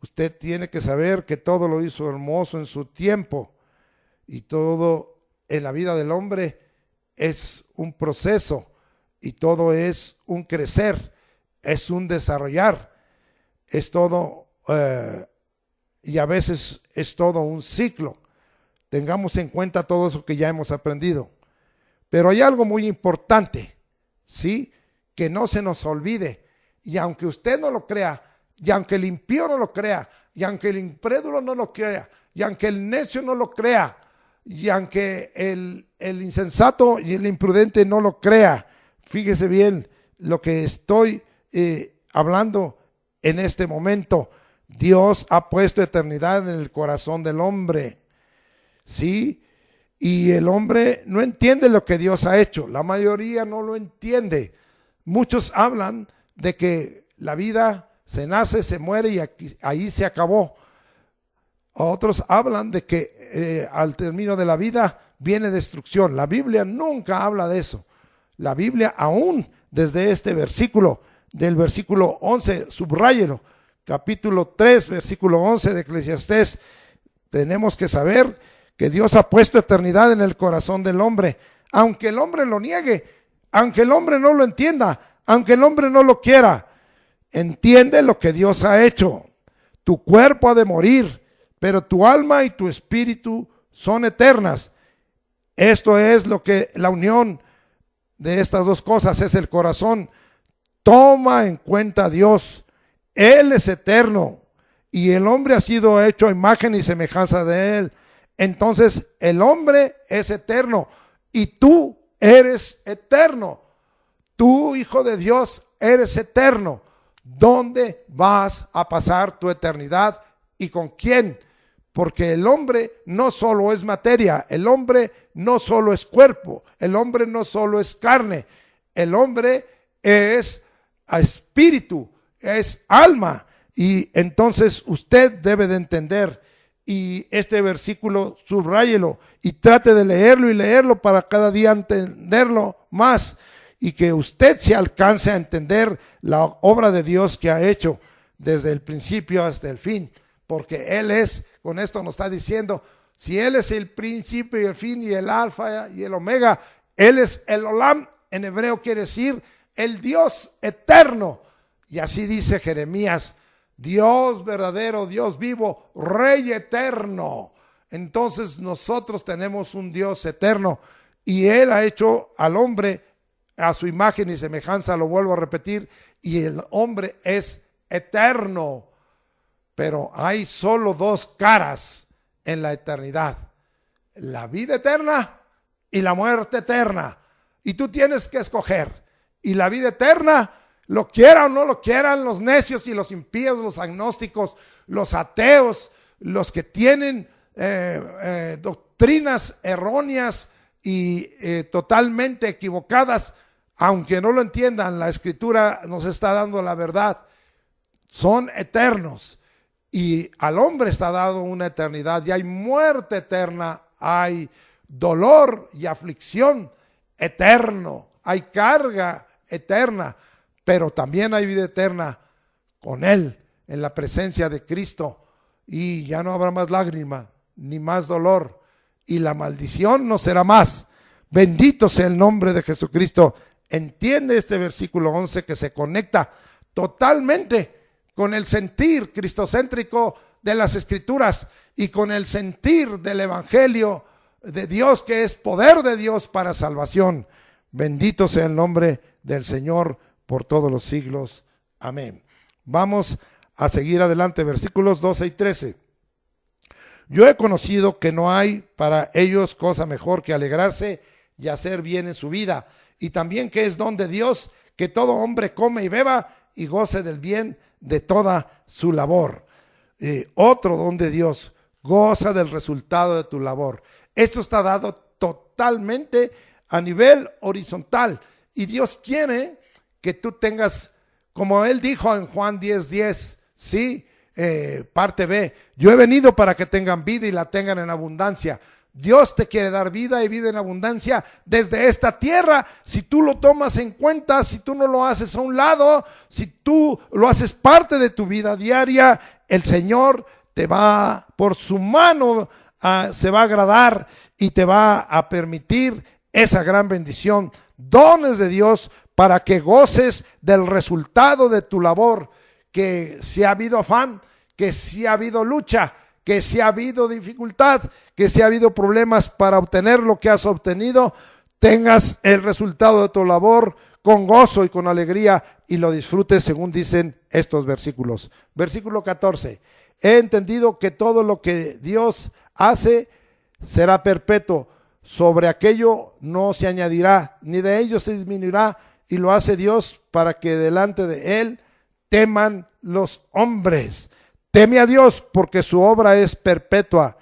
Usted tiene que saber que todo lo hizo hermoso en su tiempo. Y todo en la vida del hombre es un proceso. Y todo es un crecer. Es un desarrollar. Es todo, y a veces es todo un ciclo. Tengamos en cuenta todo eso que ya hemos aprendido. Pero hay algo muy importante, ¿sí? Que no se nos olvide. Y aunque usted no lo crea, y aunque el impío no lo crea, y aunque el incrédulo no lo crea, y aunque el necio no lo crea, y aunque el insensato y el imprudente no lo crea, fíjese bien lo que estoy hablando en este momento. Dios ha puesto eternidad en el corazón del hombre, ¿sí? Y el hombre no entiende lo que Dios ha hecho. La mayoría no lo entiende. Muchos hablan de que la vida se nace, se muere y ahí se acabó. Otros hablan de que al término de la vida viene destrucción. La Biblia nunca habla de eso. La Biblia, aún desde este versículo, del versículo 11, subráyelo, capítulo 3, versículo 11 de Eclesiastés, tenemos que saber que Dios ha puesto eternidad en el corazón del hombre, aunque el hombre lo niegue, aunque el hombre no lo entienda, aunque el hombre no lo quiera. Entiende lo que Dios ha hecho. Tu cuerpo ha de morir, pero tu alma y tu espíritu son eternas. Esto es lo que la unión de estas dos cosas es el corazón. Toma en cuenta a Dios. Él es eterno y el hombre ha sido hecho a imagen y semejanza de él. Entonces el hombre es eterno y tú eres eterno. Tú, hijo de Dios, eres eterno. ¿Dónde vas a pasar tu eternidad y con quién? Porque el hombre no solo es materia, el hombre no solo es cuerpo, el hombre no solo es carne, el hombre es espíritu, es alma. Y entonces usted debe de entender, y este versículo subráyelo y trate de leerlo y leerlo para cada día entenderlo más, y que usted se alcance a entender la obra de Dios que ha hecho desde el principio hasta el fin, porque Él es, con esto nos está diciendo, si Él es el principio y el fin y el alfa y el omega, Él es el olam, en hebreo quiere decir el Dios eterno. Y así dice Jeremías, Dios verdadero, Dios vivo, Rey eterno. Entonces nosotros tenemos un Dios eterno y Él ha hecho al hombre a su imagen y semejanza, lo vuelvo a repetir, y el hombre es eterno. Pero hay solo dos caras en la eternidad: la vida eterna y la muerte eterna. Y tú tienes que escoger. Y la vida eterna, lo quieran o no lo quieran los necios y los impíos, los agnósticos, los ateos, los que tienen doctrinas erróneas y totalmente equivocadas, aunque no lo entiendan, la Escritura nos está dando la verdad. Son eternos. Y al hombre está dado una eternidad, y hay muerte eterna, hay dolor y aflicción eterno, hay carga eterna, pero también hay vida eterna con Él, en la presencia de Cristo, y ya no habrá más lágrima, ni más dolor, y la maldición no será más. Bendito sea el nombre de Jesucristo. Entiende este versículo 11 que se conecta totalmente con el sentir cristocéntrico de las Escrituras y con el sentir del Evangelio de Dios, que es poder de Dios para salvación. Bendito sea el nombre del Señor por todos los siglos. Amén. Vamos a seguir adelante, versículos 12 y 13. Yo he conocido que no hay para ellos cosa mejor que alegrarse y hacer bien en su vida, y también que es don de Dios que todo hombre come y beba y goce del bien de toda su labor. Otro don de Dios, goza del resultado de tu labor. Esto está dado totalmente a nivel horizontal, y Dios quiere que tú tengas, como Él dijo en Juan 10:10, ¿sí? Parte B, yo he venido para que tengan vida y la tengan en abundancia. Dios te quiere dar vida y vida en abundancia desde esta tierra. Si tú lo tomas en cuenta, si tú no lo haces a un lado, si tú lo haces parte de tu vida diaria, el Señor te va, por su mano, se va a agradar y te va a permitir esa gran bendición, dones de Dios para que goces del resultado de tu labor. Que si ha habido afán, que si ha habido lucha, que si ha habido dificultad, que si ha habido problemas para obtener lo que has obtenido, tengas el resultado de tu labor con gozo y con alegría y lo disfrutes según dicen estos versículos. Versículo 14. He entendido que todo lo que Dios hace será perpetuo. Sobre aquello no se añadirá, ni de ello se disminuirá, y lo hace Dios para que delante de Él teman los hombres. Teme a Dios porque su obra es perpetua.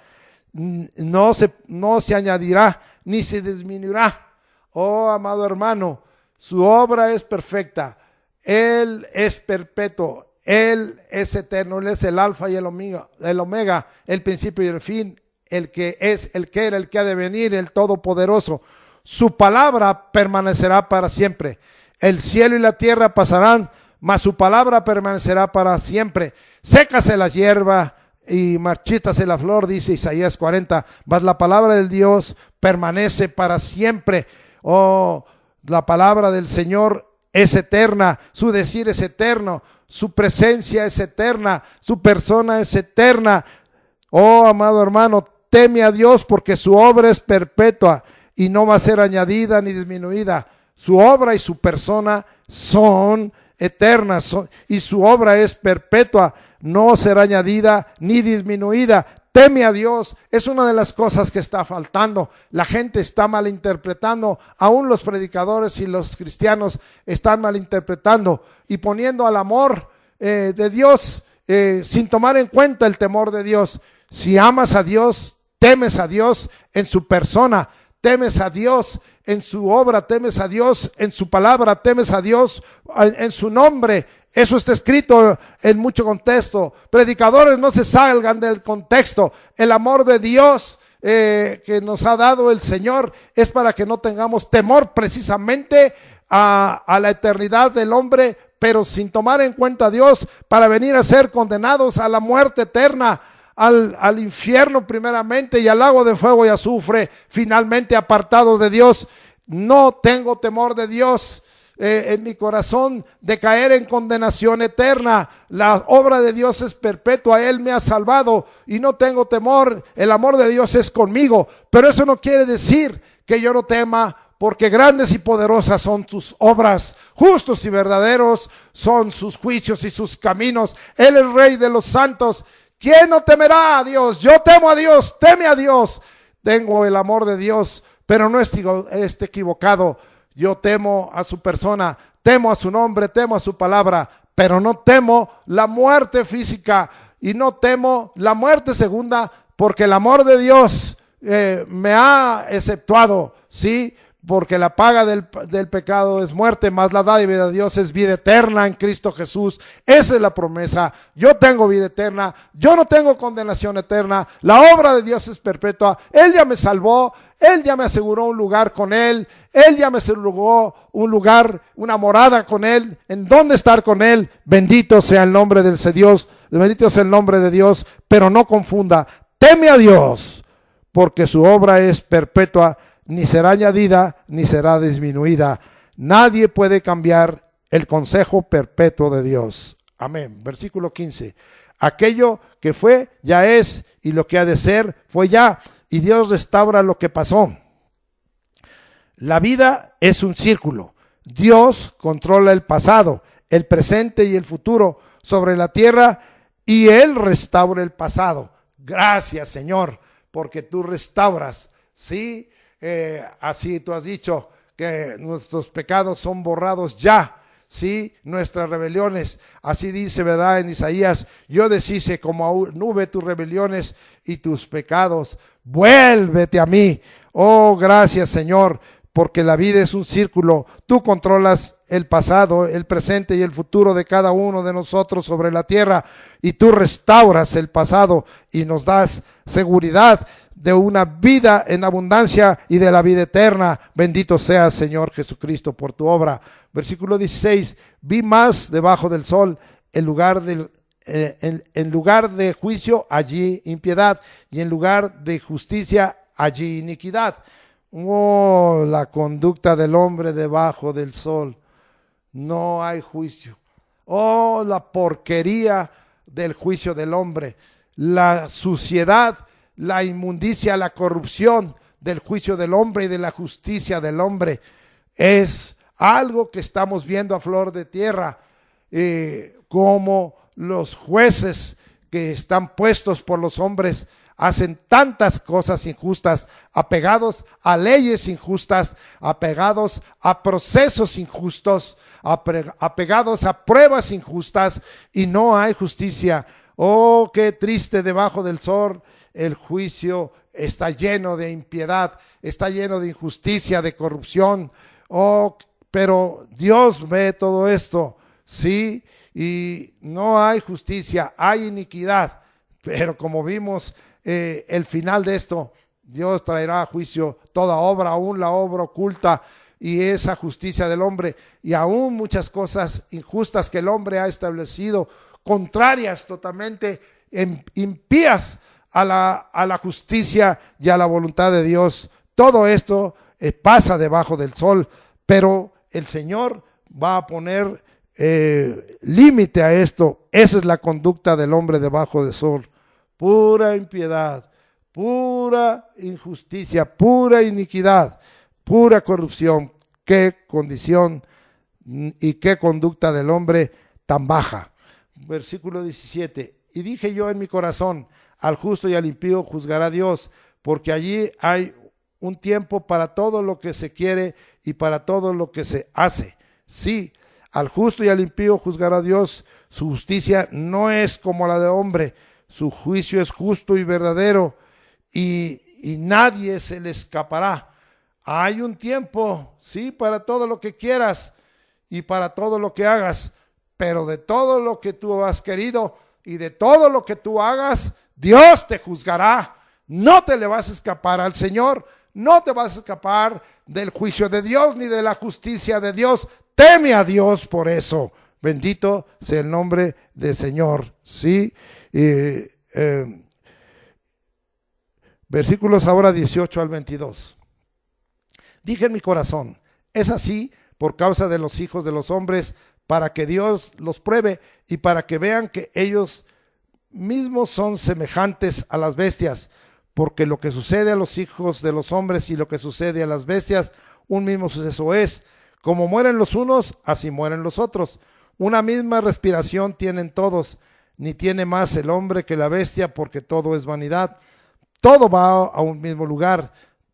No se añadirá ni se disminuirá. Oh, amado hermano, su obra es perfecta. Él es perpetuo. Él es eterno. Él es el alfa y el omega, el principio y el fin, el que es, el que era, el que ha de venir, el todopoderoso. Su palabra permanecerá para siempre. El cielo y la tierra pasarán, mas su palabra permanecerá para siempre. Sécase la hierba y marchítase la flor, dice Isaías 40, mas la palabra del Dios permanece para siempre. Oh, la palabra del Señor es eterna, su decir es eterno, su presencia es eterna, su persona es eterna. Oh, amado hermano, teme a Dios porque su obra es perpetua y no va a ser añadida ni disminuida. Su obra y su persona son eternas y su obra es perpetua, no será añadida ni disminuida. Teme a Dios, es una de las cosas que está faltando. La gente está malinterpretando, aún los predicadores y los cristianos están malinterpretando y poniendo al amor de Dios sin tomar en cuenta el temor de Dios. Si amas a Dios, temes a Dios en su persona, temes a Dios en su obra, temes a Dios en su palabra, temes a Dios en su nombre. Eso está escrito en mucho contexto. Predicadores, no se salgan del contexto. El amor de Dios que nos ha dado el Señor es para que no tengamos temor precisamente a la eternidad del hombre, pero sin tomar en cuenta a Dios, para venir a ser condenados a la muerte eterna, al infierno primeramente y al lago de fuego y azufre, finalmente apartados de Dios. No tengo temor de Dios en mi corazón de caer en condenación eterna. La obra de Dios es perpetua, Él me ha salvado y no tengo temor. El amor de Dios es conmigo, pero eso no quiere decir que yo no tema, porque grandes y poderosas son sus obras, justos y verdaderos son sus juicios y sus caminos. Él es Rey de los santos. ¿Quién no temerá a Dios? Yo temo a Dios, teme a Dios. Tengo el amor de Dios, pero no esté equivocado. Yo temo a su persona, temo a su nombre, temo a su palabra, pero no temo la muerte física y no temo la muerte segunda, porque el amor de Dios me ha exceptuado, ¿sí? Porque la paga del pecado es muerte, mas la dádiva de Dios es vida eterna en Cristo Jesús. Esa es la promesa. Yo tengo vida eterna, yo no tengo condenación eterna. La obra de Dios es perpetua. Él ya me salvó, Él ya me aseguró un lugar con Él, Él ya me aseguró un lugar, una morada con Él, en donde estar con Él. Bendito sea el nombre del Dios, bendito sea el nombre de Dios, pero no confunda. Teme a Dios, porque su obra es perpetua, ni será añadida, ni será disminuida. Nadie puede cambiar el consejo perpetuo de Dios. Amén. Versículo 15. Aquello que fue, ya es, y lo que ha de ser, fue ya. Y Dios restaura lo que pasó. La vida es un círculo. Dios controla el pasado, el presente y el futuro sobre la tierra, y Él restaura el pasado. Gracias, Señor, porque tú restauras. Sí, así tú has dicho que nuestros pecados son borrados ya. Sí, nuestras rebeliones, así dice, ¿verdad? En Isaías, yo deshice como nube tus rebeliones y tus pecados. Vuélvete a mí. Oh, gracias, Señor, porque la vida es un círculo. Tú controlas el pasado, el presente y el futuro de cada uno de nosotros sobre la tierra, y tú restauras el pasado y nos das seguridad de una vida en abundancia y de la vida eterna. Bendito seas, Señor Jesucristo, por tu obra. Versículo 16, vi más debajo del sol, en lugar de juicio, allí impiedad, y en lugar de justicia, allí iniquidad. Oh, la conducta del hombre debajo del sol. No hay juicio. Oh, la porquería del juicio del hombre. La suciedad, la inmundicia, la corrupción del juicio del hombre y de la justicia del hombre es algo que estamos viendo a flor de tierra, como los jueces que están puestos por los hombres hacen tantas cosas injustas, apegados a leyes injustas, apegados a procesos injustos, apegados a pruebas injustas, y no hay justicia. Oh, qué triste debajo del sol. El juicio está lleno de impiedad, está lleno de injusticia, de corrupción. Oh, pero Dios ve todo esto, sí, y no hay justicia, hay iniquidad. Pero como vimos, el final de esto, Dios traerá a juicio toda obra, aún la obra oculta, y esa justicia del hombre, y aún muchas cosas injustas que el hombre ha establecido, contrarias totalmente, impías a la justicia y a la voluntad de Dios. Todo esto pasa debajo del sol, pero el Señor va a poner límite a esto. Esa es la conducta del hombre debajo del sol. Pura impiedad, pura injusticia, pura iniquidad, pura corrupción. Qué condición y qué conducta del hombre tan baja. Versículo 17. Y dije yo en mi corazón, al justo y al impío juzgará Dios, porque allí hay un tiempo para todo lo que se quiere y para todo lo que se hace. Sí, al justo y al impío juzgará Dios. Su justicia no es como la de hombre. Su juicio es justo y verdadero, y nadie se le escapará. Hay un tiempo, sí, para todo lo que quieras y para todo lo que hagas, pero de todo lo que tú has querido y de todo lo que tú hagas, Dios te juzgará. No te le vas a escapar al Señor, no te vas a escapar del juicio de Dios ni de la justicia de Dios. Teme a Dios por eso. Bendito sea el nombre del Señor. Sí. Versículos ahora 18 al 22. Dije en mi corazón, es así por causa de los hijos de los hombres, para que Dios los pruebe y para que vean que ellos mismos son semejantes a las bestias, porque lo que sucede a los hijos de los hombres y lo que sucede a las bestias, un mismo suceso es. Como mueren los unos, así mueren los otros. Una misma respiración tienen todos, ni tiene más el hombre que la bestia, porque todo es vanidad. Todo va a un mismo lugar,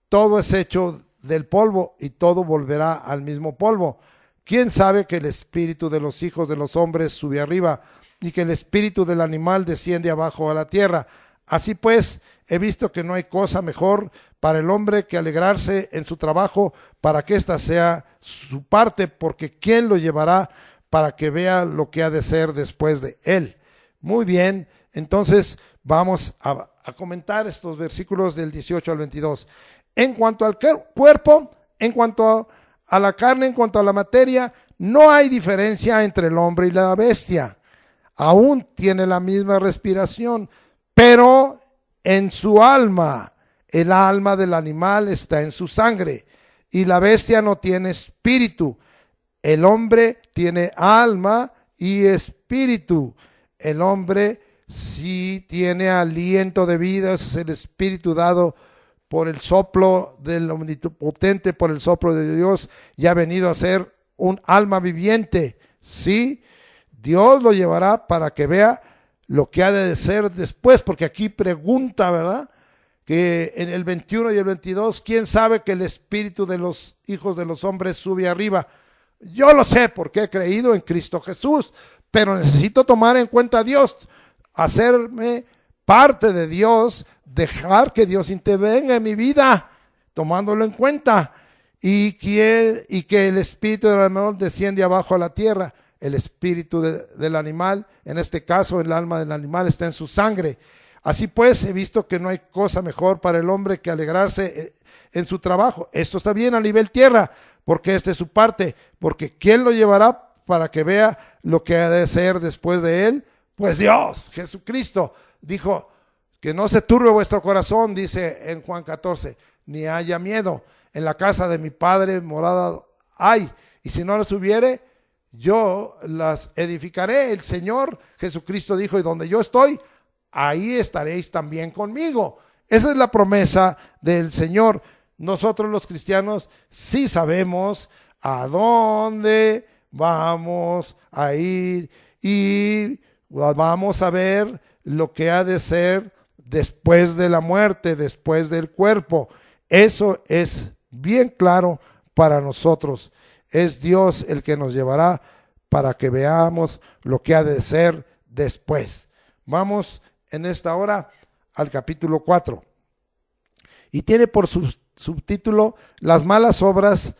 todo es hecho del polvo y todo volverá al mismo polvo. ¿Quién sabe que el espíritu de los hijos de los hombres sube arriba y que el espíritu del animal desciende abajo a la tierra? Así pues, he visto que no hay cosa mejor para el hombre que alegrarse en su trabajo, para que ésta sea su parte, porque ¿quién lo llevará para que vea lo que ha de ser después de él? Muy bien, entonces vamos a comentar estos versículos del 18 al 22. En cuanto al cuerpo, en cuanto a la carne, en cuanto a la materia, no hay diferencia entre el hombre y la bestia. Aún tiene la misma respiración, pero en su alma, el alma del animal está en su sangre, y la bestia no tiene espíritu. El hombre tiene alma y espíritu. El hombre sí tiene aliento de vida, es el espíritu dado por el soplo del Omnipotente, por el soplo de Dios, y ha venido a ser un alma viviente. Sí, Dios lo llevará para que vea lo que ha de ser después, porque aquí pregunta, ¿verdad? Que en el 21 y el 22, ¿quién sabe que el espíritu de los hijos de los hombres sube arriba? Yo lo sé porque he creído en Cristo Jesús, pero necesito tomar en cuenta a Dios, hacerme parte de Dios, dejar que Dios intervenga en mi vida, tomándolo en cuenta, y que el espíritu del animal desciende abajo a la tierra. El espíritu del animal, en este caso el alma del animal, está en su sangre. Así pues, he visto que no hay cosa mejor para el hombre que alegrarse en su trabajo. Esto está bien a nivel tierra, porque esta es su parte, porque ¿quién lo llevará para que vea lo que ha de ser después de él? Pues Dios, Jesucristo, dijo que no se turbe vuestro corazón, dice en Juan 14, ni haya miedo. En la casa de mi Padre morada hay, y si no las hubiere, yo las edificaré. El Señor Jesucristo dijo, y donde yo estoy, ahí estaréis también conmigo. Esa es la promesa del Señor. Nosotros los cristianos sí sabemos a dónde vamos a ir y vamos a ver lo que ha de ser después de la muerte, después del cuerpo. Eso es bien claro para nosotros. Es Dios el que nos llevará para que veamos lo que ha de ser después. Vamos en esta hora al capítulo 4. Y tiene por subtítulo las malas obras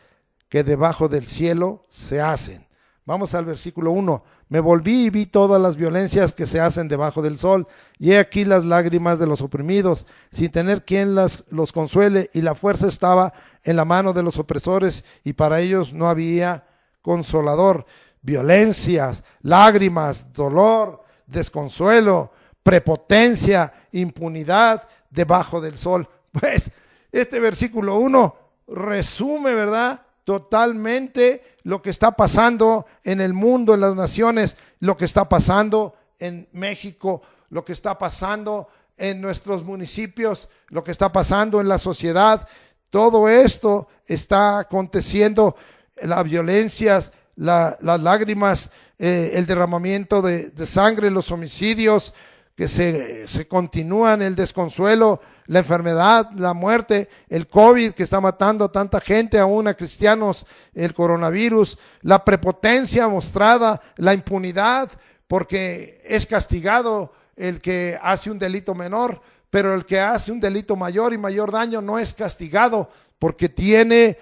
que debajo del cielo se hacen. Vamos al versículo 1. Me volví y vi todas las violencias que se hacen debajo del sol, y he aquí las lágrimas de los oprimidos, sin tener quien los consuele, y la fuerza estaba en la mano de los opresores, y para ellos no había consolador. Violencias, lágrimas, dolor, desconsuelo, prepotencia, impunidad debajo del sol. Pues este versículo 1 resume, ¿verdad?, totalmente lo que está pasando en el mundo, en las naciones, lo que está pasando en México, lo que está pasando en nuestros municipios, lo que está pasando en la sociedad. Todo esto está aconteciendo, las violencias, las lágrimas, el derramamiento de sangre, los homicidios que se continúan, el desconsuelo, la enfermedad, la muerte, el COVID que está matando a tanta gente, aún a cristianos, el coronavirus, la prepotencia mostrada, la impunidad, porque es castigado el que hace un delito menor, pero el que hace un delito mayor y mayor daño no es castigado, porque tiene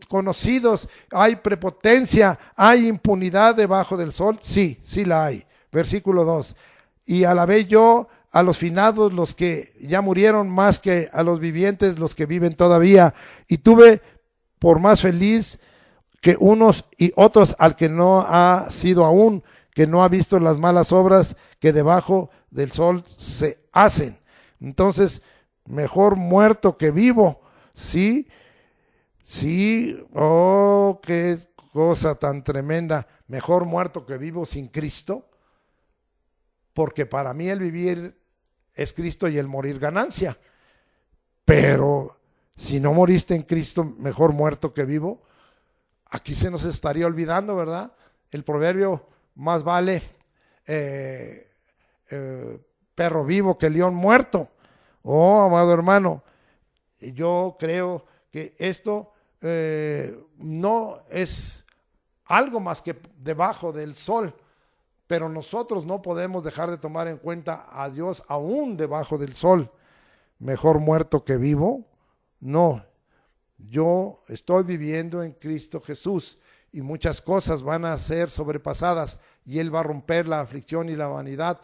conocidos. Hay prepotencia, hay impunidad debajo del sol, sí la hay. Versículo 2. Y alabé yo a los finados, los que ya murieron, más que a los vivientes, los que viven todavía. Y tuve por más feliz que unos y otros al que no ha sido aún, que no ha visto las malas obras que debajo del sol se hacen. Entonces, mejor muerto que vivo. Sí, oh, qué cosa tan tremenda. Mejor muerto que vivo sin Cristo. Porque para mí el vivir es Cristo y el morir ganancia. Pero si no moriste en Cristo, mejor muerto que vivo. Aquí se nos estaría olvidando, ¿verdad? El proverbio, más vale perro vivo que león muerto. Oh, amado hermano, yo creo que esto no es algo más que debajo del sol. Pero nosotros no podemos dejar de tomar en cuenta a Dios aún debajo del sol. Mejor muerto que vivo. No, yo estoy viviendo en Cristo Jesús y muchas cosas van a ser sobrepasadas y Él va a romper la aflicción y la vanidad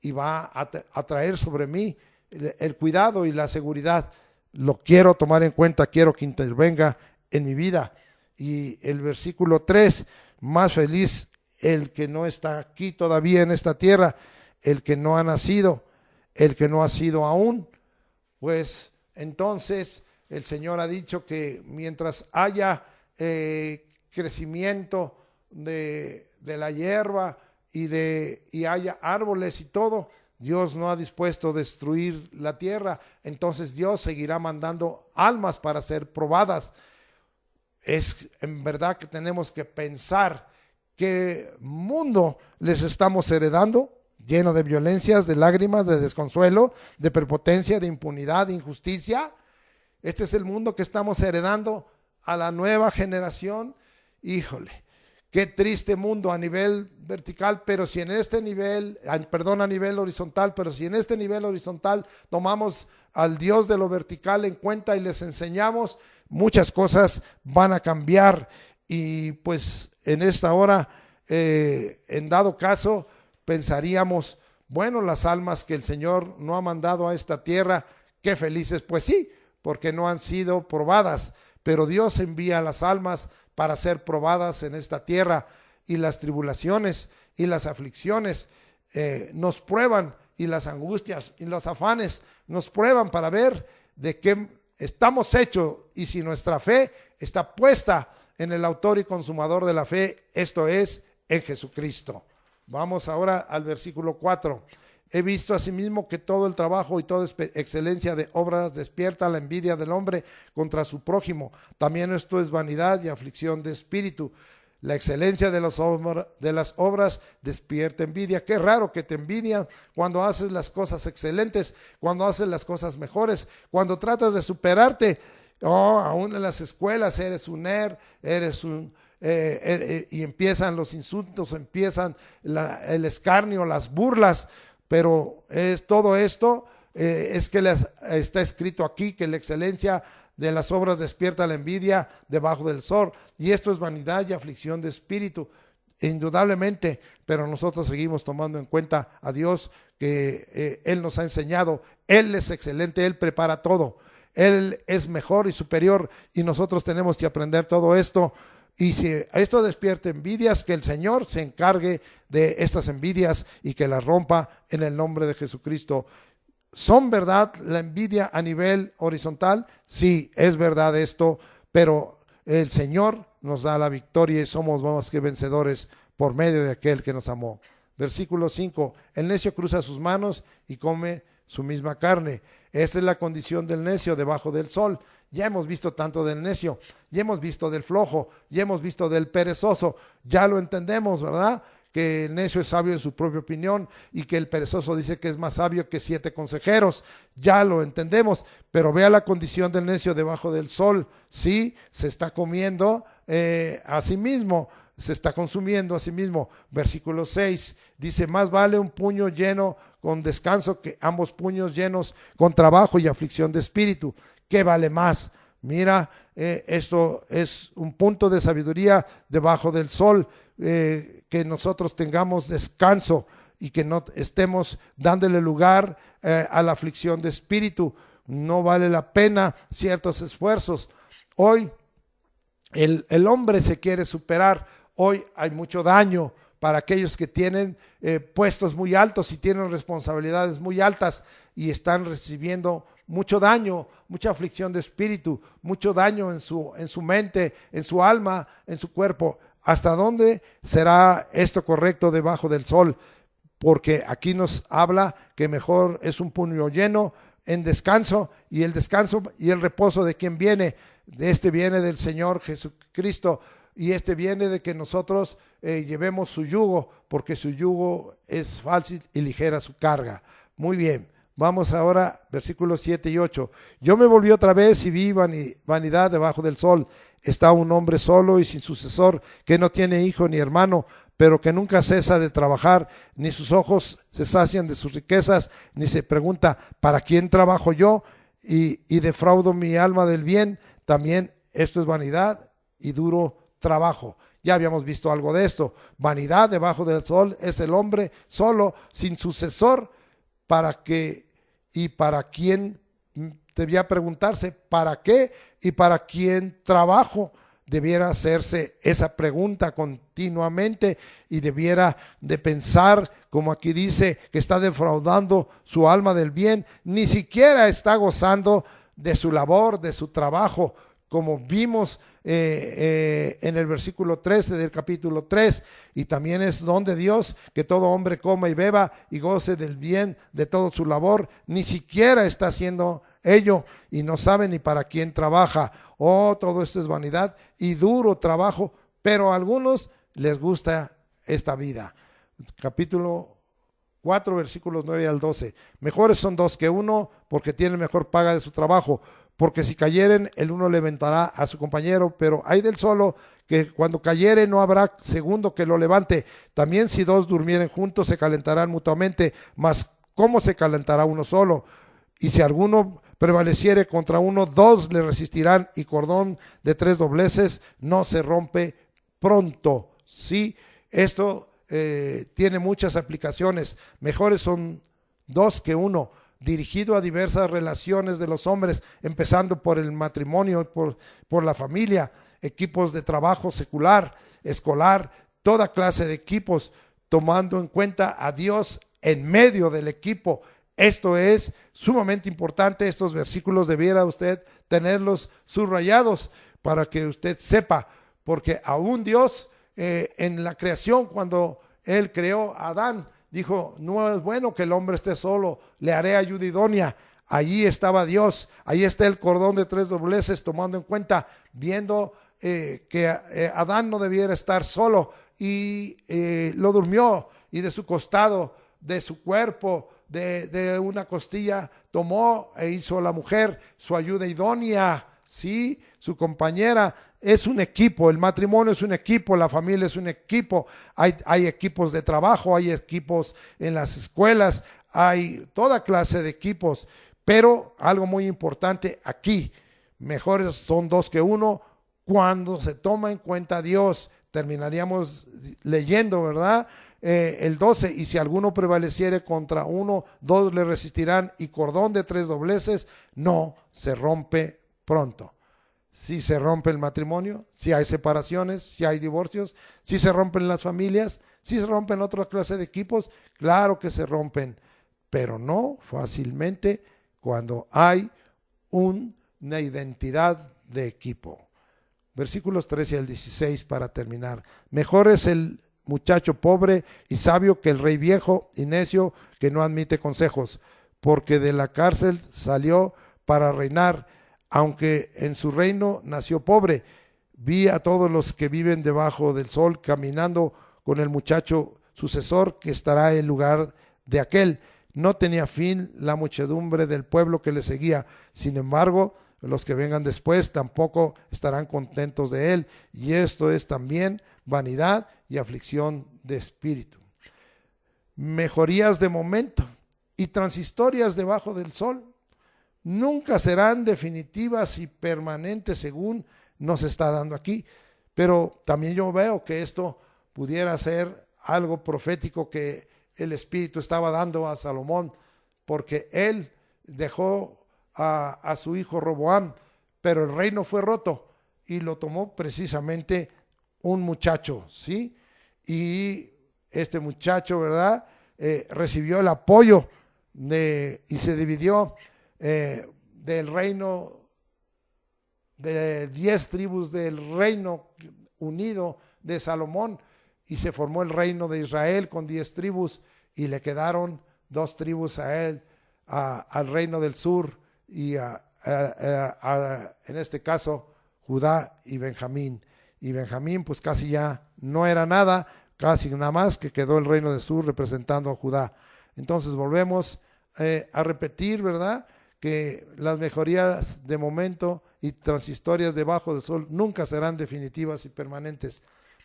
y va a traer sobre mí el cuidado y la seguridad. Lo quiero tomar en cuenta, quiero que intervenga en mi vida. Y el versículo 3, más feliz el que no está aquí todavía en esta tierra, el que no ha nacido, el que no ha sido aún. Pues entonces el Señor ha dicho que mientras haya crecimiento de la hierba y haya árboles y todo, Dios no ha dispuesto a destruir la tierra, entonces Dios seguirá mandando almas para ser probadas. Es en verdad que tenemos que pensar qué mundo les estamos heredando, lleno de violencias, de lágrimas, de desconsuelo, de prepotencia, de impunidad, de injusticia. Este es el mundo que estamos heredando a la nueva generación. Híjole, qué triste mundo a nivel vertical, pero si en este nivel, a nivel horizontal, pero si en este nivel horizontal tomamos al Dios de lo vertical en cuenta y les enseñamos, muchas cosas van a cambiar. Y pues en esta hora, en dado caso, pensaríamos, bueno, las almas que el Señor no ha mandado a esta tierra, qué felices. Pues sí, porque no han sido probadas, pero Dios envía las almas para ser probadas en esta tierra, y las tribulaciones y las aflicciones nos prueban, y las angustias y los afanes nos prueban para ver de qué estamos hechos, y si nuestra fe está puesta en el autor y consumador de la fe, esto es, en Jesucristo. Vamos ahora al versículo 4. He visto asimismo que todo el trabajo y toda excelencia de obras despierta la envidia del hombre contra su prójimo. También esto es vanidad y aflicción de espíritu. La excelencia de las obras despierta envidia. Qué raro que te envidian cuando haces las cosas excelentes, cuando haces las cosas mejores, cuando tratas de superarte. Aún en las escuelas eres un nerd, y empiezan los insultos, empiezan el escarnio, las burlas. Pero todo esto es que está escrito aquí que la excelencia de las obras despierta la envidia debajo del sol, y esto es vanidad y aflicción de espíritu, indudablemente. Pero nosotros seguimos tomando en cuenta a Dios, que Él nos ha enseñado, Él es excelente, Él prepara todo, Él es mejor y superior, y nosotros tenemos que aprender todo esto. Y si esto despierta envidias, que el Señor se encargue de estas envidias y que las rompa en el nombre de Jesucristo. ¿Son verdad la envidia a nivel horizontal? Sí, es verdad esto, pero el Señor nos da la victoria y somos más que vencedores por medio de aquel que nos amó. Versículo 5. El necio cruza sus manos y come su misma carne. Esta es la condición del necio debajo del sol. Ya hemos visto tanto del necio, ya hemos visto del flojo, ya hemos visto del perezoso, ya lo entendemos, ¿verdad? Que el necio es sabio en su propia opinión, y que el perezoso dice que es más sabio que 7 consejeros, ya lo entendemos. Pero vea la condición del necio debajo del sol. Sí, se está comiendo a sí mismo, se está consumiendo a sí mismo. Versículo 6 dice: más vale un puño lleno con descanso que ambos puños llenos con trabajo y aflicción de espíritu. ¿Qué vale más? Mira, esto es un punto de sabiduría debajo del sol, que nosotros tengamos descanso y que no estemos dándole lugar a la aflicción de espíritu. No vale la pena ciertos esfuerzos. Hoy el hombre se quiere superar. Hoy hay mucho daño para aquellos que tienen puestos muy altos y tienen responsabilidades muy altas, y están recibiendo mucho daño, mucha aflicción de espíritu, mucho daño en su mente, en su alma, en su cuerpo. ¿Hasta dónde será esto correcto debajo del sol? Porque aquí nos habla que mejor es un puño lleno en descanso, y el descanso y el reposo ¿de quién viene? De este viene del Señor Jesucristo, y este viene de que nosotros llevemos su yugo, porque su yugo es fácil y ligera su carga. Muy bien. Vamos ahora, versículos 7 y 8. Yo me volví otra vez y vi vanidad debajo del sol. Está un hombre solo y sin sucesor, que no tiene hijo ni hermano, pero que nunca cesa de trabajar, ni sus ojos se sacian de sus riquezas, ni se pregunta: ¿para quién trabajo yo? Y defraudo mi alma del bien. También esto es vanidad y duro trabajo. Ya habíamos visto algo de esto. Vanidad debajo del sol es el hombre solo, sin sucesor. ¿Para qué y para quién? Debía preguntarse: ¿para qué y para quién trabajo? Debiera hacerse esa pregunta continuamente, y debiera de pensar, como aquí dice, que está defraudando su alma del bien. Ni siquiera está gozando de su labor, de su trabajo. como vimos en el versículo 13 del capítulo 3, y también es don de Dios que todo hombre coma y beba y goce del bien de toda su labor, ni siquiera está haciendo ello y no sabe ni para quién trabaja. Oh, todo esto es vanidad y duro trabajo, pero a algunos les gusta esta vida. Capítulo 4, versículos 9 al 12. Mejores son dos que uno, porque tienen mejor paga de su trabajo. Porque si cayeren, el uno levantará a su compañero, pero hay del solo que cuando cayere no habrá segundo que lo levante. También si dos durmieren juntos se calentarán mutuamente, mas ¿cómo se calentará uno solo? Y si alguno prevaleciere contra uno, dos le resistirán, y cordón de 3 dobleces no se rompe pronto. Sí, esto tiene muchas aplicaciones. Mejores son dos que uno, dirigido a diversas relaciones de los hombres, empezando por el matrimonio, por la familia, equipos de trabajo secular, escolar, toda clase de equipos, tomando en cuenta a Dios en medio del equipo. Esto es sumamente importante. Estos versículos debiera usted tenerlos subrayados para que usted sepa, porque aún Dios en la creación, cuando Él creó a Adán, dijo: no es bueno que el hombre esté solo, le haré ayuda idónea. Allí estaba Dios, ahí está el cordón de 3 dobleces, tomando en cuenta, viendo que Adán no debiera estar solo, y lo durmió, y de su costado, de su cuerpo, de una costilla, tomó e hizo la mujer su ayuda idónea, ¿sí? Su compañera. Es un equipo, el matrimonio es un equipo, la familia es un equipo, hay equipos de trabajo, hay equipos en las escuelas, hay toda clase de equipos, pero algo muy importante aquí: mejores son dos que uno cuando se toma en cuenta a Dios. Terminaríamos leyendo, ¿verdad? El 12, y si alguno prevaleciere contra uno, dos le resistirán, y cordón de 3 dobleces no se rompe pronto. Si se rompe el matrimonio, si hay separaciones, si hay divorcios, si se rompen las familias, si se rompen otra clase de equipos, claro que se rompen, pero no fácilmente cuando hay una identidad de equipo. Versículos 13 al 16 para terminar. Mejor es el muchacho pobre y sabio que el rey viejo y necio que no admite consejos, porque de la cárcel salió para reinar, aunque en su reino nació pobre. Vi a todos los que viven debajo del sol caminando con el muchacho sucesor que estará en lugar de aquel. No tenía fin la muchedumbre del pueblo que le seguía. Sin embargo, los que vengan después tampoco estarán contentos de él. Y esto es también vanidad y aflicción de espíritu. Mejorías de momento y transistorias debajo del sol nunca serán definitivas y permanentes, según nos está dando aquí. Pero también yo veo que esto pudiera ser algo profético que el Espíritu estaba dando a Salomón, porque él dejó a su hijo Roboam, pero el reino fue roto y lo tomó precisamente un muchacho, ¿sí? Y este muchacho, ¿verdad? Recibió el apoyo y se dividió del reino, de 10 tribus del reino unido de Salomón, y se formó el reino de Israel con 10 tribus, y le quedaron 2 tribus a él, al reino del sur, y en este caso Judá y Benjamín. Y Benjamín pues casi ya no era nada, casi nada más que quedó el reino del sur representando a Judá. Entonces volvemos a repetir, ¿verdad?, que las mejorías de momento y transistorias debajo del sol nunca serán definitivas y permanentes.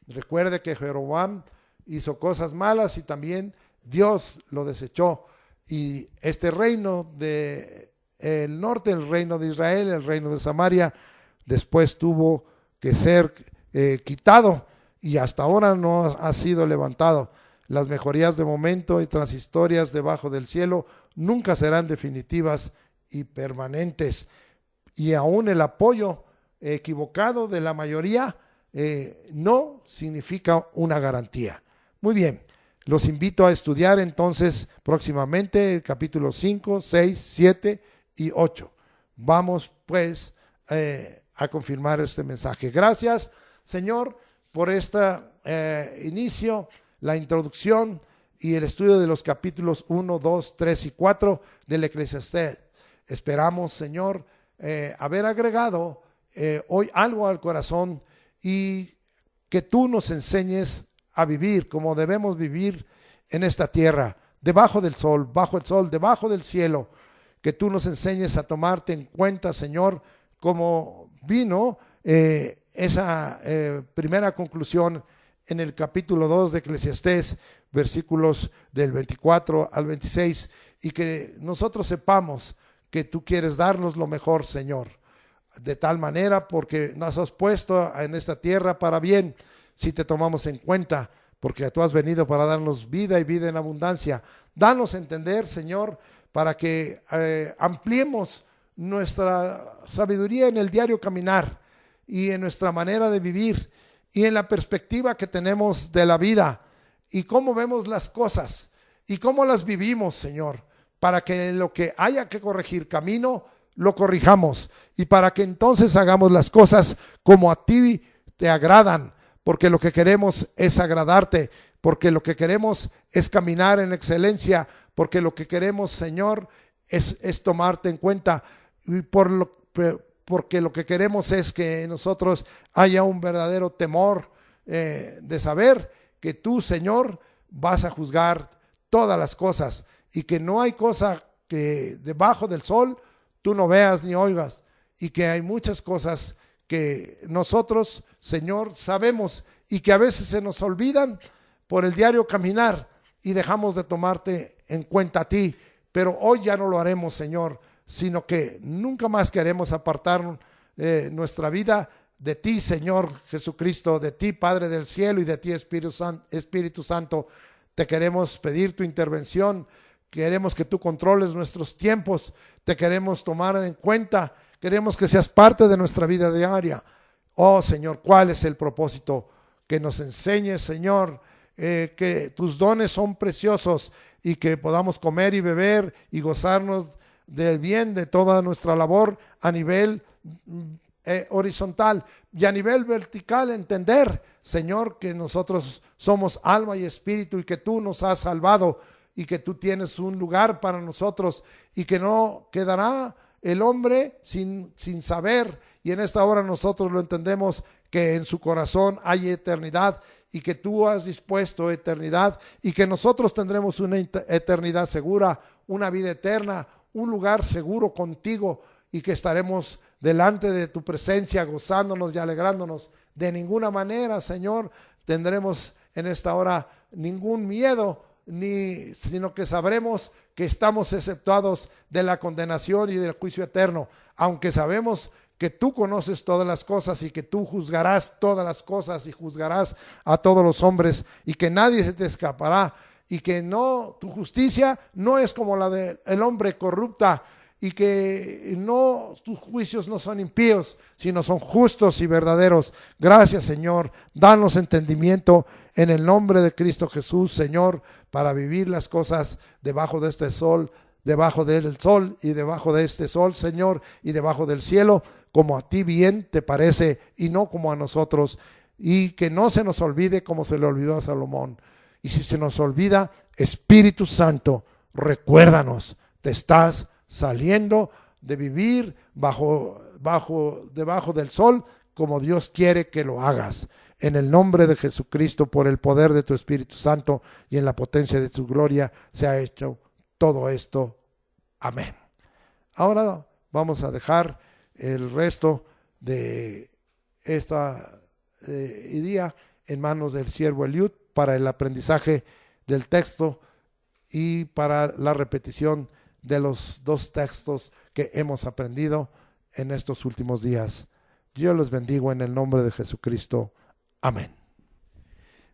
Recuerde que Jeroboam hizo cosas malas y también Dios lo desechó. Y este reino del norte, el reino de Israel, el reino de Samaria, después tuvo que ser quitado y hasta ahora no ha sido levantado. Las mejorías de momento y transistorias debajo del cielo nunca serán definitivas y permanentes, y aún el apoyo equivocado de la mayoría no significa una garantía. Muy bien, los invito a estudiar entonces próximamente el capítulo 5, 6, 7 y 8. Vamos pues a confirmar este mensaje. Gracias, Señor, por este inicio, la introducción y el estudio de los capítulos 1, 2, 3 y 4 del Eclesiastés. Esperamos, Señor, haber agregado hoy algo al corazón y que tú nos enseñes a vivir como debemos vivir en esta tierra, debajo del sol, bajo el sol, debajo del cielo. Que tú nos enseñes a tomarte en cuenta, Señor, como vino esa primera conclusión en el capítulo 2 de Eclesiastés, versículos del 24 al 26, y que nosotros sepamos que tú quieres darnos lo mejor, Señor, de tal manera porque nos has puesto en esta tierra para bien, si te tomamos en cuenta, porque tú has venido para darnos vida y vida en abundancia. Danos a entender, Señor, para que ampliemos nuestra sabiduría en el diario caminar y en nuestra manera de vivir y en la perspectiva que tenemos de la vida y cómo vemos las cosas y cómo las vivimos, Señor, para que lo que haya que corregir camino, lo corrijamos y para que entonces hagamos las cosas como a ti te agradan, porque lo que queremos es agradarte, porque lo que queremos es caminar en excelencia, porque lo que queremos, Señor, es tomarte en cuenta, y porque lo que queremos es que en nosotros haya un verdadero temor de saber que tú, Señor, vas a juzgar todas las cosas y que no hay cosa que debajo del sol tú no veas ni oigas, y que hay muchas cosas que nosotros, Señor, sabemos y que a veces se nos olvidan por el diario caminar y dejamos de tomarte en cuenta a ti, pero hoy ya no lo haremos, Señor, sino que nunca más queremos apartar nuestra vida de ti, Señor Jesucristo, de ti, Padre del cielo, y de ti, Espíritu Santo. Te queremos pedir tu intervención, queremos que tú controles nuestros tiempos, te queremos tomar en cuenta, queremos que seas parte de nuestra vida diaria. Oh, Señor, ¿cuál es el propósito? Que nos enseñes, Señor, que tus dones son preciosos y que podamos comer y beber y gozarnos del bien de toda nuestra labor a nivel horizontal y a nivel vertical, entender, Señor, que nosotros somos alma y espíritu y que tú nos has salvado y que tú tienes un lugar para nosotros y que no quedará el hombre sin saber, y en esta hora nosotros lo entendemos, que en su corazón hay eternidad y que tú has dispuesto eternidad y que nosotros tendremos una eternidad segura, una vida eterna, un lugar seguro contigo y que estaremos delante de tu presencia gozándonos y alegrándonos. De ninguna manera, Señor, tendremos en esta hora ningún miedo, sino que sabremos que estamos exceptuados de la condenación y del juicio eterno, aunque sabemos que tú conoces todas las cosas y que tú juzgarás todas las cosas y juzgarás a todos los hombres y que nadie se te escapará y que no, tu justicia no es como la del hombre corrupta y que no, tus juicios no son impíos, sino son justos y verdaderos. Gracias, Señor, danos entendimiento en el nombre de Cristo Jesús, Señor, para vivir las cosas debajo de este sol, debajo del sol y debajo de este sol, Señor, y debajo del cielo, como a ti bien te parece y no como a nosotros, y que no se nos olvide como se le olvidó a Salomón. Y si se nos olvida, Espíritu Santo, recuérdanos, te estás saliendo de vivir debajo del sol como Dios quiere que lo hagas. En el nombre de Jesucristo, por el poder de tu Espíritu Santo y en la potencia de tu gloria, se ha hecho todo esto. Amén. Ahora vamos a dejar el resto de esta día en manos del siervo Eliud para el aprendizaje del texto y para la repetición de los dos textos que hemos aprendido en estos últimos días. Yo los bendigo en el nombre de Jesucristo. Amén.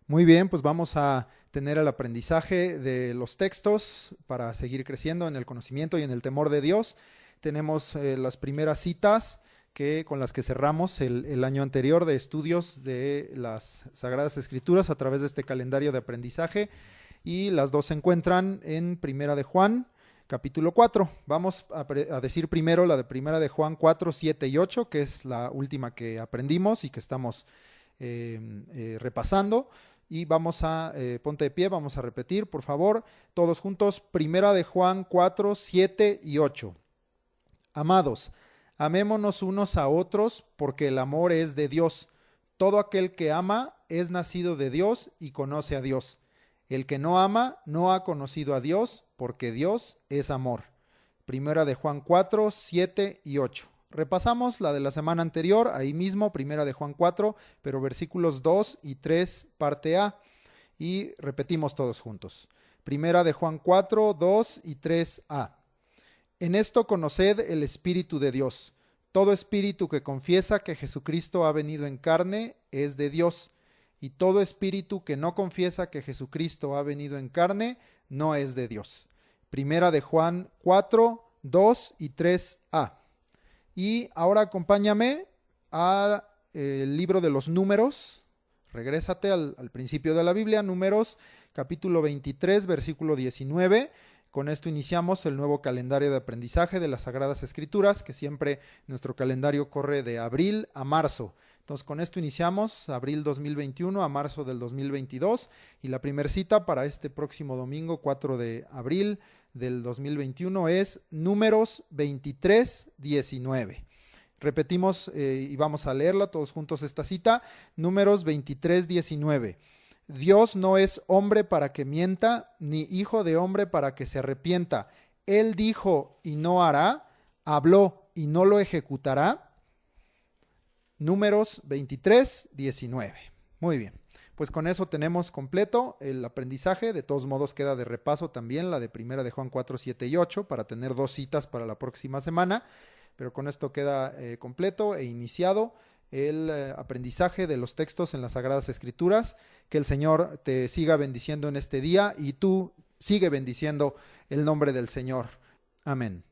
Muy bien, pues vamos a tener el aprendizaje de los textos para seguir creciendo en el conocimiento y en el temor de Dios. Tenemos las primeras citas con las que cerramos el año anterior de estudios de las Sagradas Escrituras a través de este calendario de aprendizaje, y las dos se encuentran en Primera de Juan, capítulo 4. Vamos a decir primero la de primera de Juan 4, 7 y 8, que es la última que aprendimos y que estamos repasando. Y vamos a, ponte de pie, vamos a repetir, por favor, todos juntos, primera de Juan 4, 7 y 8. Amados, amémonos unos a otros, porque el amor es de Dios. Todo aquel que ama es nacido de Dios y conoce a Dios. El que no ama no ha conocido a Dios, porque Dios es amor. Primera de Juan 4, 7 y 8. Repasamos la de la semana anterior, ahí mismo, primera de Juan 4, pero versículos 2 y 3, parte A. Y repetimos todos juntos. Primera de Juan 4, 2 y 3a. En esto conoced el Espíritu de Dios. Todo espíritu que confiesa que Jesucristo ha venido en carne es de Dios. Y todo espíritu que no confiesa que Jesucristo ha venido en carne no es de Dios. Primera de Juan 4, 2 y 3a. Y ahora acompáñame al libro de los Números. Regrésate al principio de la Biblia, Números capítulo 23, versículo 19. Con esto iniciamos el nuevo calendario de aprendizaje de las Sagradas Escrituras, que siempre nuestro calendario corre de abril a marzo. Entonces con esto iniciamos abril 2021 a marzo del 2022 y la primer cita para este próximo domingo 4 de abril del 2021 es Números 23, 19. Repetimos y vamos a leerla todos juntos esta cita, Números 23, 19. Dios no es hombre para que mienta, ni hijo de hombre para que se arrepienta. Él dijo y no hará, habló y no lo ejecutará. Números 23, 19. Muy bien, pues con eso tenemos completo el aprendizaje. De todos modos queda de repaso también la de primera de Juan 4, 7 y 8 para tener 2 citas para la próxima semana. Pero con esto queda completo e iniciado el aprendizaje de los textos en las Sagradas Escrituras. Que el Señor te siga bendiciendo en este día y tú sigue bendiciendo el nombre del Señor. Amén.